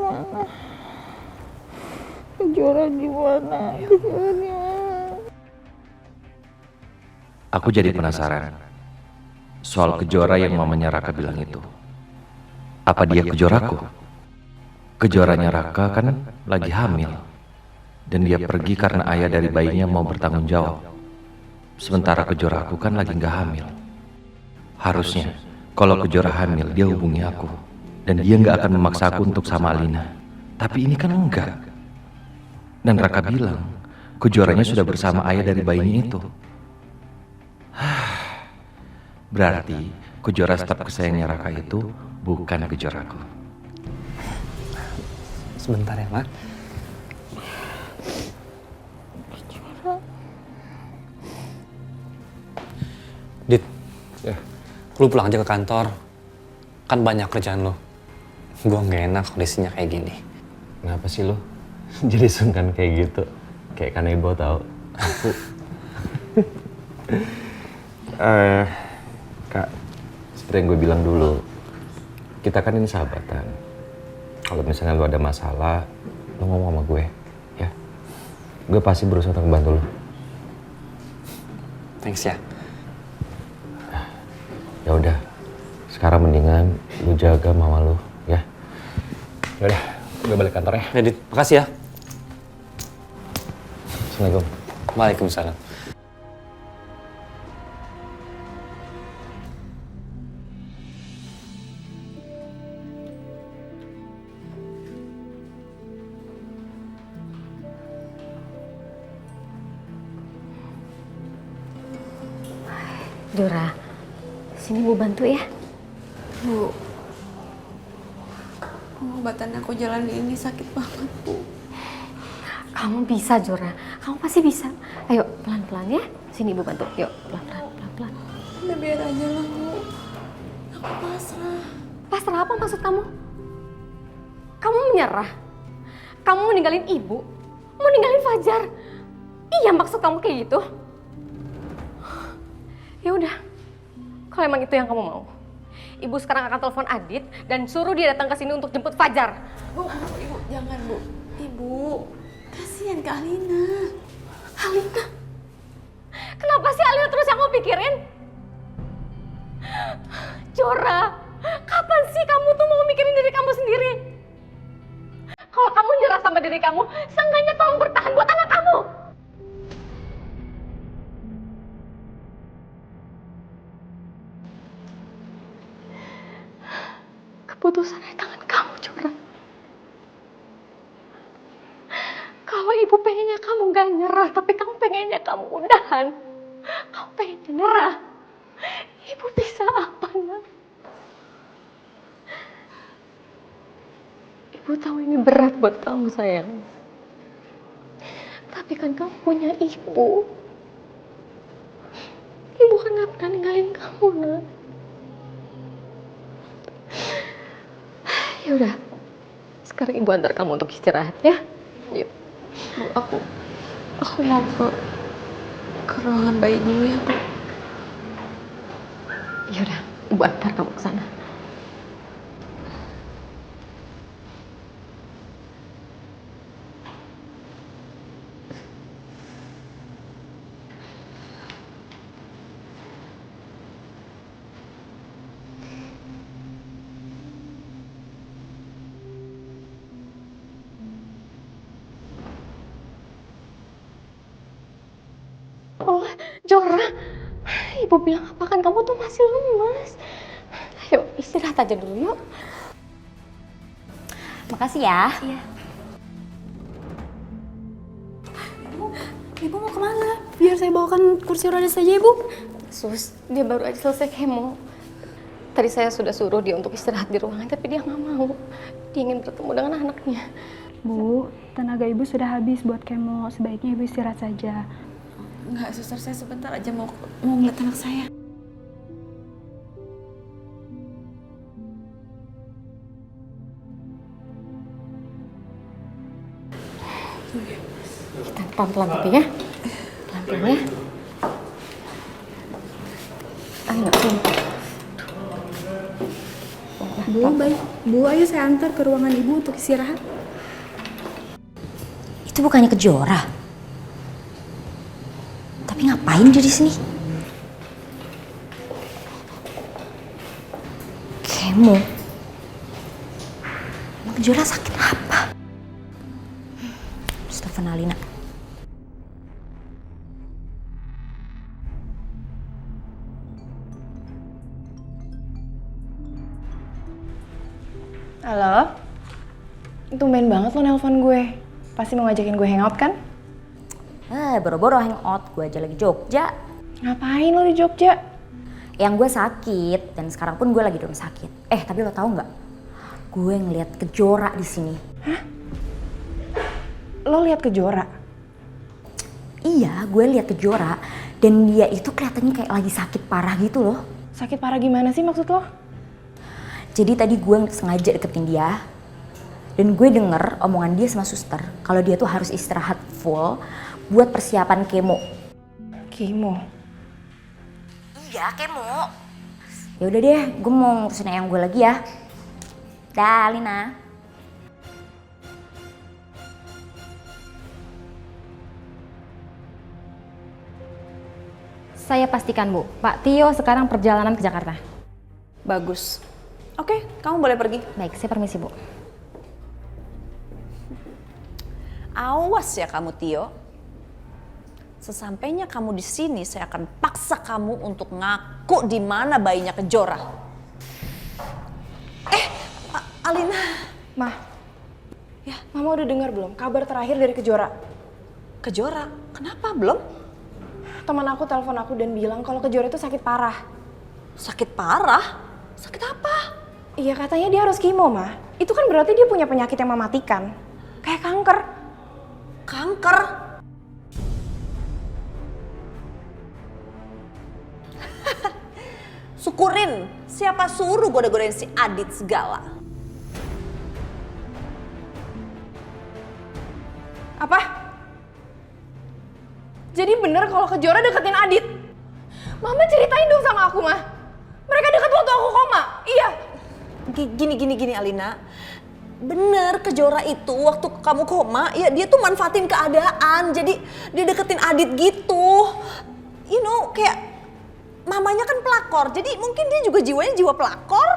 T: mana?
J: Aku jadi penasaran soal Kejora yang mamanya Raka bilang itu. Apa dia Kejoraku? Kejoranya Raka kan lagi hamil. Dan dia pergi karena ayah dari bayinya mau bertanggung jawab. Sementara Kejoraku kan lagi gak hamil. Harusnya kalau Kejora hamil dia hubungi aku. Dan dia gak akan memaksa aku untuk sama Alina. Tapi ini kan enggak. Dan Raka bilang Kejoranya sudah bersama ayah dari bayinya itu. Berarti Kejora staf kesayangannya Raka itu bukan Kejoraku.
H: Sebentar ya, Ma. Dit, lu pulang aja ke kantor. Kan banyak kerjaan lo. Gue gak enak kondisinya kayak gini.
E: Kenapa sih lo jadi sungkan kayak gitu? Kayak kanebo tau. Aku... Kak, seperti yang gue bilang dulu, kita kan ini sahabatan. Kalau misalnya lo ada masalah, lo ngomong sama gue, ya. Gue pasti berusaha untuk membantu lo.
H: Thanks ya.
E: Ya udah, sekarang mendingan lu jaga mama lu, ya. Yaudah, gue balik kantor ya.
H: Dit, makasih ya.
E: Assalamualaikum.
H: Waalaikumsalam.
N: Jora, sini Bu bantu ya.
B: Bu, pengobatan aku jalan ini sakit banget, Bu.
N: Kamu bisa, Jora. Kamu pasti bisa. Ayo, pelan-pelan ya. Sini Ibu bantu. Yuk, pelan-pelan, pelan-pelan.
B: Udah biar aja lah, Bu. Aku pasrah.
N: Pasrah apa maksud kamu? Kamu menyerah? Kamu meninggalin Ibu? Mau ninggalin Fajar? Iya, maksud kamu kayak gitu? Ya udah, kalau emang itu yang kamu mau, Ibu sekarang akan telepon Adit dan suruh dia datang ke sini untuk jemput Fajar.
B: Bu, Ibu, jangan, Bu. Ibu, kasihan ke Alina.
N: Alina? Kenapa sih Alina terus yang kamu pikirin? Jora, kapan sih kamu tuh mau mikirin diri kamu sendiri? Kalau kamu nyerah sama diri kamu, seenggaknya tolong bertahan buat anak kamu. Keputusan di tangan kamu, Jora. Kalau Ibu pengennya kamu gak nyerah, tapi kamu pengennya kamu udahan. Kamu pengennya nyerah. Ibu bisa apa, nak? Ibu tahu ini berat buat kamu, sayang. Tapi kan kamu punya Ibu. Ibu kan gak pernah ninggalin kamu, nak. Ya udah, sekarang Ibu antar kamu untuk istirahat ya. Yuk.
B: Bu, aku mau ke ruangan bayi dulu ya, Bu.
N: Ya udah, Ibu antar kamu ke sana. Oh, Jora, Ibu bilang apa kan kamu tuh masih lemas. Ayo istirahat aja dulu yuk.
O: Makasih ya.
N: Iya.
O: Ibu mau kemana? Biar saya bawakan kursi roda saja, Ibu.
N: Sus, dia baru aja selesai kemo. Tadi saya sudah suruh dia untuk istirahat di ruangan, tapi dia nggak mau. Dia ingin bertemu dengan anaknya.
O: Bu, tenaga Ibu sudah habis buat kemo. Sebaiknya Ibu istirahat saja.
B: Enggak, suster, saya sebentar aja mau ngeliat anak saya.
N: Kita pelan-pelan tapi ya. Pelan-pelan ya. Ayo, sini.
O: Bu, baik. Bu, ayo saya antar ke ruangan Ibu untuk istirahat.
G: Itu bukannya Kejora? Tapi ngapain dia di sini? Kemo. Emang Kejora sakit apa? Terus telepon Alina.
M: Halo? Tumben banget lo nelpon gue. Pasti mau ngajakin gue hangout kan?
G: Boro-boro hangout, gue aja lagi Jogja.
M: Ngapain lo di Jogja?
G: Yang gue sakit, dan sekarang pun gue lagi di rumah sakit. Tapi lo tahu nggak? Gue ngeliat Kejora di sini.
M: Hah? Lo lihat Kejora?
G: Iya, gue lihat Kejora. Dan dia itu kelihatannya kayak lagi sakit parah gitu loh.
M: Sakit parah gimana sih maksud lo?
G: Jadi tadi gue sengaja deketin dia. Dan gue denger omongan dia sama suster kalau dia tuh harus istirahat full buat persiapan kemo.
M: Kemo?
G: Iya, kemo. Ya udah deh, gue mau ngurusin yang gue lagi ya. Dah, Lina.
N: Saya pastikan Bu, Pak Tio sekarang perjalanan ke Jakarta.
P: Bagus. Oke, kamu boleh pergi.
N: Baik, saya permisi Bu.
P: Awas ya kamu Tio. Sesampainya kamu di sini, saya akan paksa kamu untuk ngaku di mana bayinya Kejora. Alina.
M: Ma, ya, Mama udah dengar belum kabar terakhir dari Kejora?
P: Kejora? Kenapa belum?
M: Teman aku telepon aku dan bilang kalau Kejora itu sakit parah.
P: Sakit parah? Sakit apa?
M: Iya, katanya dia harus kimo, Ma. Itu kan berarti dia punya penyakit yang mematikan. Kayak kanker.
P: Kanker? Syukurin, siapa suruh goda-godain si Adit segala?
M: Apa? Jadi bener kalau Kejora deketin Adit? Mama ceritain dong sama aku, Ma. Mereka deket waktu aku koma, iya.
P: Gini Alina. Bener, Kejora itu waktu kamu koma, ya dia tuh manfaatin keadaan. Jadi dia deketin Adit gitu. You know, kayak mamanya kan pelakor, jadi mungkin dia juga jiwanya jiwa pelakor.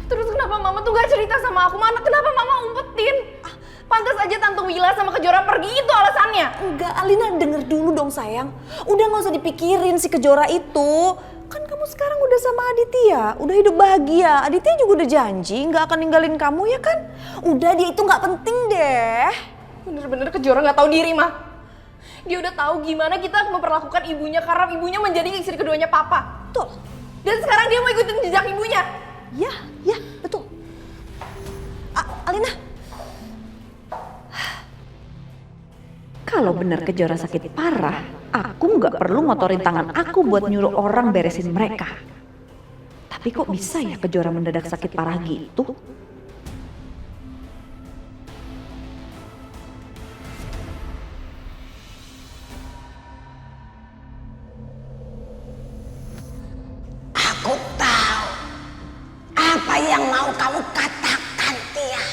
M: Terus kenapa Mama tuh gak cerita sama aku, Mana? Kenapa Mama umpetin? Pantas aja Tante Wila sama Kejora pergi, itu alasannya.
P: Enggak, Alina denger dulu dong sayang. Udah gak usah dipikirin si Kejora itu. Kan kamu sekarang udah sama Aditya, udah hidup bahagia. Aditya juga udah janji gak akan ninggalin kamu ya kan? Udah, dia itu gak penting deh.
M: Bener-bener Kejora gak tahu diri, Mah. Dia udah tahu gimana kita memperlakukan ibunya karena ibunya menjadi istri keduanya Papa.
P: Betul.
M: Dan sekarang dia mau ikutin jejak ibunya.
P: Ya, betul. Alina.
R: Kalau benar Kejora sakit parah, aku nggak perlu ngotorin tangan aku buat nyuruh orang beresin mereka. Tapi kok bisa ya Kejora mendadak sakit parah gitu?
G: Aku tahu apa yang mau kamu katakan, Tias.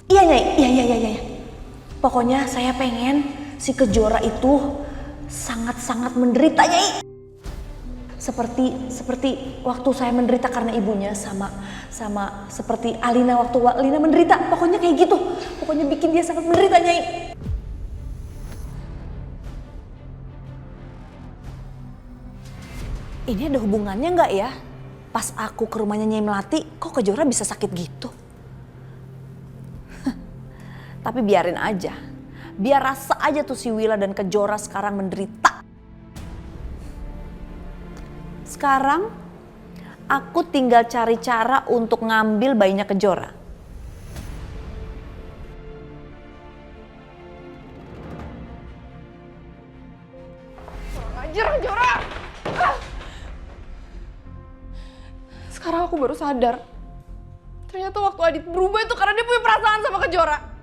P: Iya, Nyai. Pokoknya saya pengen si Kejora itu sangat-sangat menderita, Nyai. Seperti waktu saya menderita karena ibunya, sama seperti Alina waktu Alina menderita. Pokoknya kayak gitu. Pokoknya bikin dia sangat menderita, Nyai. Ini ada hubungannya nggak ya? Pas aku ke rumahnya Nyai Melati, kok Kejora bisa sakit gitu? Tapi biarin aja. Biar rasa aja tuh si Wila dan Kejora sekarang menderita. Sekarang aku tinggal cari cara untuk ngambil bayinya Kejora.
M: Ajar Kejora. Sekarang aku baru sadar. Ternyata waktu Adit berubah itu karena dia punya perasaan sama Kejora.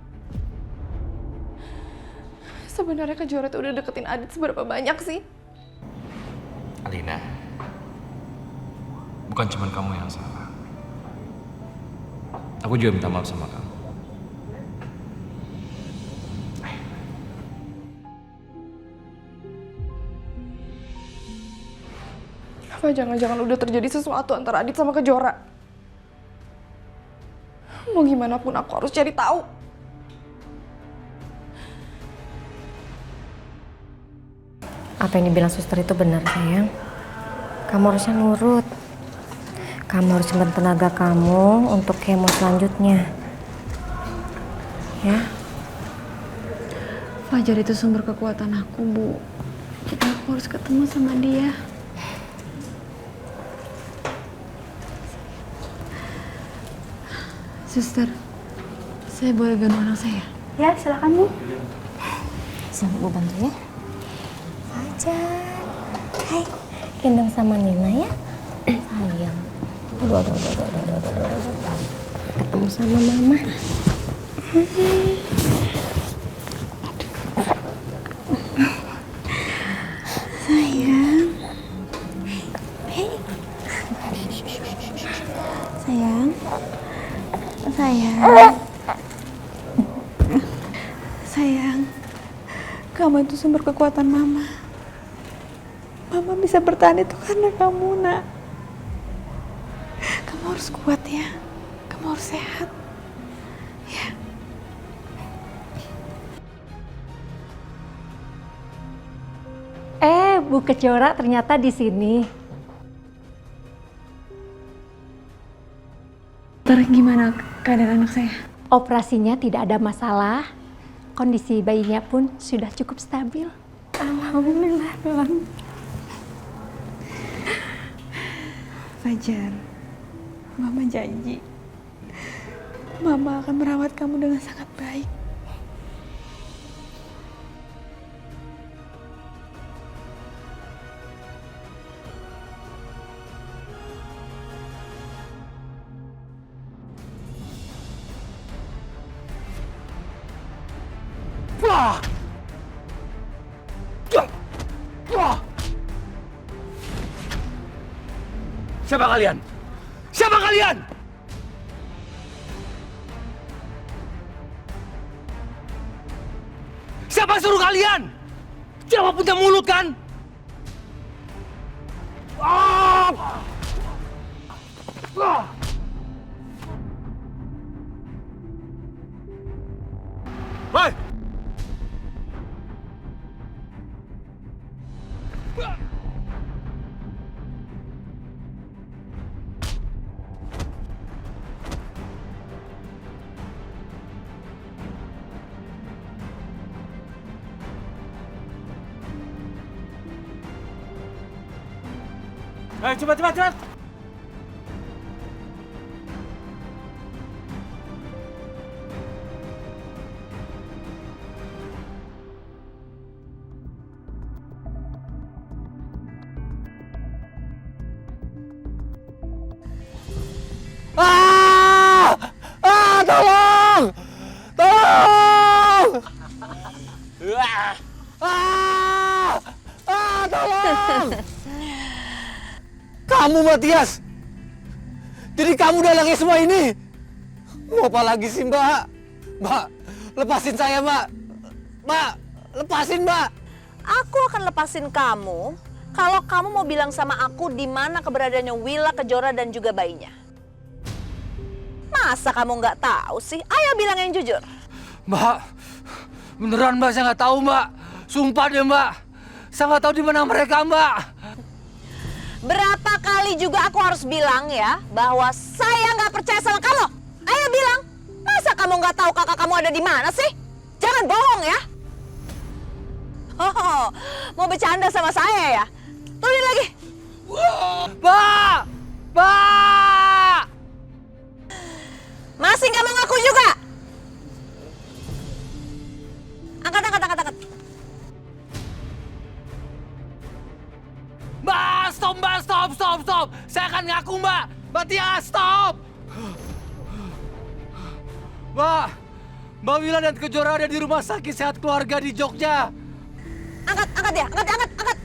M: Sebenarnya Kejora tuh udah deketin Adit seberapa banyak sih?
E: Alina, bukan cuma kamu yang salah. Aku juga minta maaf sama kamu.
M: Apa jangan-jangan udah terjadi sesuatu antara Adit sama Kejora? Mau gimana pun aku harus cari tahu.
N: Apa yang dibilang suster itu benar, sayang. Kamu harusnya nurut. Kamu harus simpan tenaga kamu untuk kemo selanjutnya. Ya?
B: Fajar itu sumber kekuatan aku, Bu. Aku harus ketemu sama dia. Suster, saya boleh gendong anak saya?
O: Ya, silakan Bu.
N: Sini Bu bantu ya. Fajar. Hai. Gendong sama Nina ya. Sayang. Aduh. Ketemu sama Mama.
I: Sayang. Sayang. Sayang. Kamu itu sumber kekuatan Mama. Mama
B: bisa bertahan itu karena kamu, nak. Kamu harus kuat ya. Kamu harus sehat. Ya.
L: Bu Kejora ternyata di sini.
B: Dokter, gimana keadaan anak saya?
L: Operasinya tidak ada masalah. Kondisi bayinya pun sudah cukup stabil.
B: Alhamdulillah, Bang. Fajar, Mama janji Mama akan merawat kamu dengan sangat baik.
S: Siapa kalian? Siapa kalian? Siapa suruh kalian? Siapa punya mulut kan? Hei!
Q: Ayo cepat.
S: Tolong! Tolong! Tolong! Kamu, Matias! Jadi kamu dalangnya semua ini? Mau apa lagi sih, Mbak? Mbak, lepasin saya, Mbak. Mbak, lepasin, Mbak.
P: Aku akan lepasin kamu kalau kamu mau bilang sama aku di mana keberadaannya Willa, Kejora, dan juga bayinya. Masa kamu nggak tahu sih? Ayo bilang yang jujur.
S: Mbak, beneran Mbak, saya nggak tahu, Mbak. Sumpah deh, Mbak. Saya nggak tahu di mana mereka, Mbak.
P: Berapa kali juga aku harus bilang ya bahwa saya nggak percaya sama kamu. Ayo bilang, masa kamu nggak tahu kakak kamu ada di mana sih? Jangan bohong ya. Oh, mau bercanda sama saya ya? Turunin lagi.
S: Mbak! Mbak!
P: Masih nggak mau ngaku juga? Angkat.
S: Mbak, stop, Mbak, stop. Saya akan ngaku, Mbak. Mbak Tia, stop. Mbak Willa dan Kejora ada di rumah sakit sehat keluarga di Jogja.
P: Angkat ya, angkat.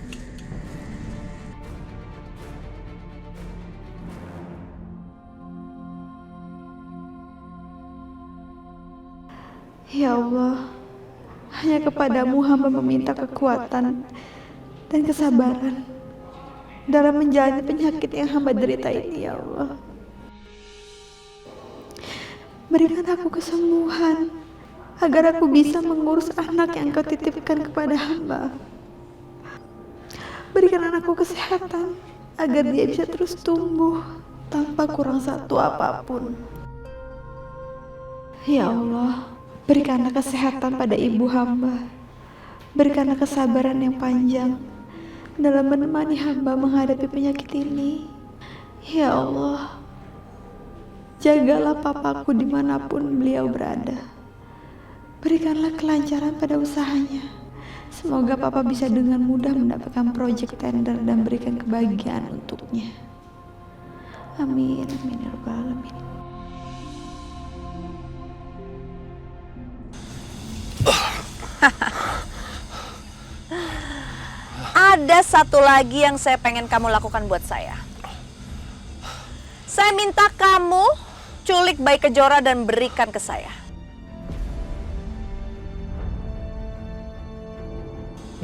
I: Ya Allah, hanya kepadamu hamba meminta kekuatan dan kesabaran dalam menjalani penyakit yang hamba derita ini, ya Allah. Berikan aku kesembuhan agar aku bisa mengurus anak yang Kau titipkan kepada hamba. Berikan anakku kesehatan agar dia bisa terus tumbuh tanpa kurang satu apapun. Ya Allah, berikanlah kesehatan pada ibu hamba. Berikanlah kesabaran yang panjang dalam menemani hamba menghadapi penyakit ini. Ya Allah, jagalah papaku dimanapun beliau berada. Berikanlah kelancaran pada usahanya. Semoga papa bisa dengan mudah mendapatkan proyek tender dan berikan kebahagiaan untuknya. Amin, amin ya rabbal alamin.
P: Ada satu lagi yang saya pengen kamu lakukan buat saya. Saya minta kamu culik bayi Kejora dan berikan ke saya.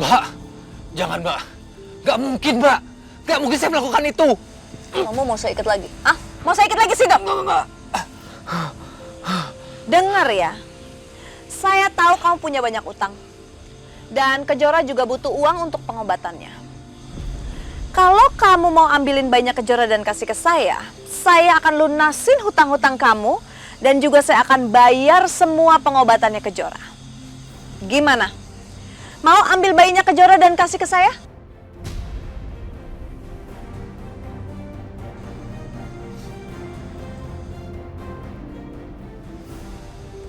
S: Mbak, jangan, Mbak. Gak mungkin, Mbak. Gak mungkin saya melakukan itu.
P: Kamu mau saya ikat lagi? Ah, mau saya ikat lagi sih, Dok?
S: Enggak.
P: Dengar ya, saya tahu kamu punya banyak utang. Dan Kejora juga butuh uang untuk pengobatannya. Kalau kamu mau ambilin banyak Kejora dan kasih ke saya akan lunasin hutang-hutang kamu dan juga saya akan bayar semua pengobatannya Kejora. Gimana? Mau ambil bayinya Kejora dan kasih ke saya?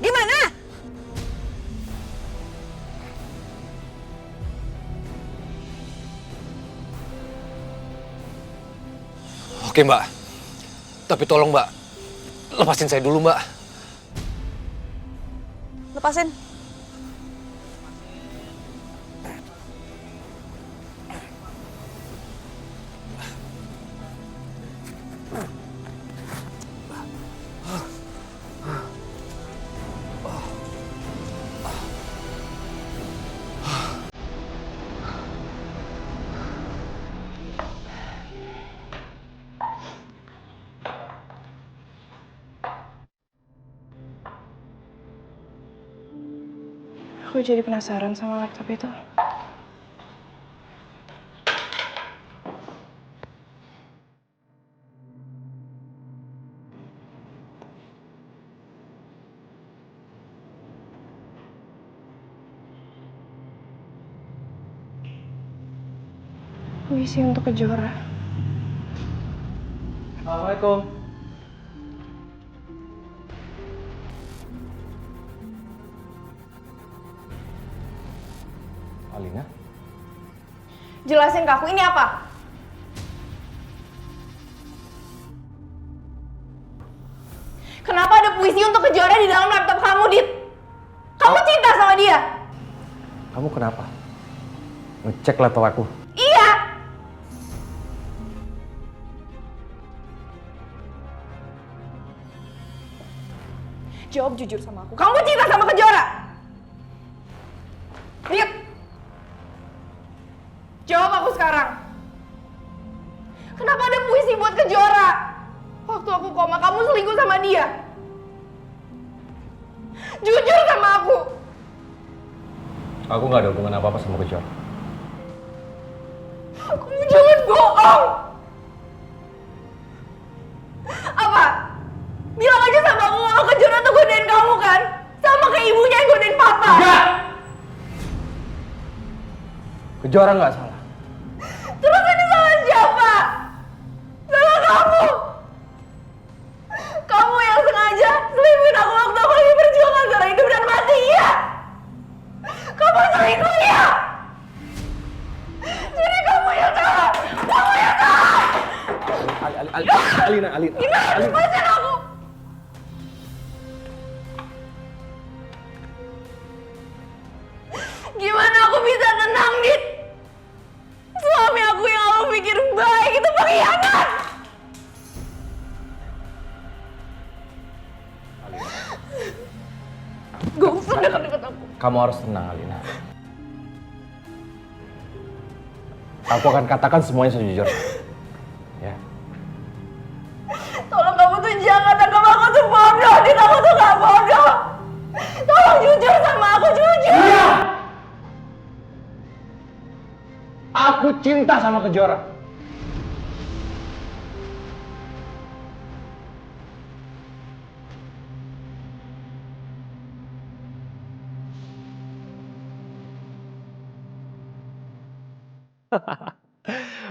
P: Gimana?
S: Oke, Mbak. Tapi tolong, Mbak. Lepasin saya dulu, Mbak.
P: Lepasin.
M: Aku jadi penasaran sama laptop itu. Puisi untuk Kejora.
Q: Assalamualaikum.
S: Alina?
M: Jelasin ke aku, ini apa? Kenapa ada puisi untuk Kejora di dalam laptop kamu, Dit? Kamu cinta sama dia?
E: Kamu kenapa? Ngecek laptop aku.
M: Iya! Jawab jujur sama aku. Kamu cinta sama Kejora? Dit! Jawab aku sekarang. Kenapa ada puisi buat Kejora? Waktu aku koma, kamu selingkuh sama dia. Jujur sama aku.
E: Aku nggak ada hubungan apa-apa sama Kejora.
M: Kamu jangan bohong. Apa? Bilang aja sama aku kalau Kejora tuh godain kamu kan? Sama kayak ibunya yang godain papa.
E: Enggak! Kejora nggak salah.
M: Terus ini salah siapa? Salah kamu. Kamu yang sengaja selingkuhin aku waktu aku lagi berjuang antara hidup dan mati, iya? Kamu selingkuh, iya? Jadi kamu yang salah. Kamu yang salah.
E: Alina.
M: Gimana? Lepasin aku. Gimana aku bisa tenang, Dit? Suami aku yang aku pikir baik itu pengkhianat. Gak usah dekat-dekat aku.
E: Kamu harus tenang, Alina. Aku akan katakan semuanya sejujurnya. Ya.
M: Tolong kamu tuh jangan anggap aku tuh bodoh, Dit. Aku tuh gak bodoh. Tolong jujur sama aku, jujur.
E: Iya. Aku cinta sama Kejora.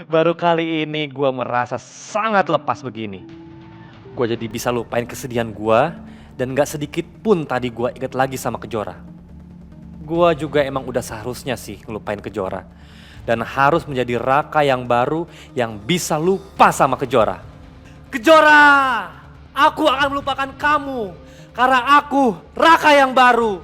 A: Baru kali ini gue merasa sangat lepas begini. Gue jadi bisa lupain kesedihan gue dan gak sedikit pun tadi gue inget lagi sama Kejora. Gue juga emang udah seharusnya sih ngelupain Kejora. Dan harus menjadi Raka yang baru yang bisa lupa sama Kejora. Kejora! Aku akan melupakan kamu karena aku Raka yang baru.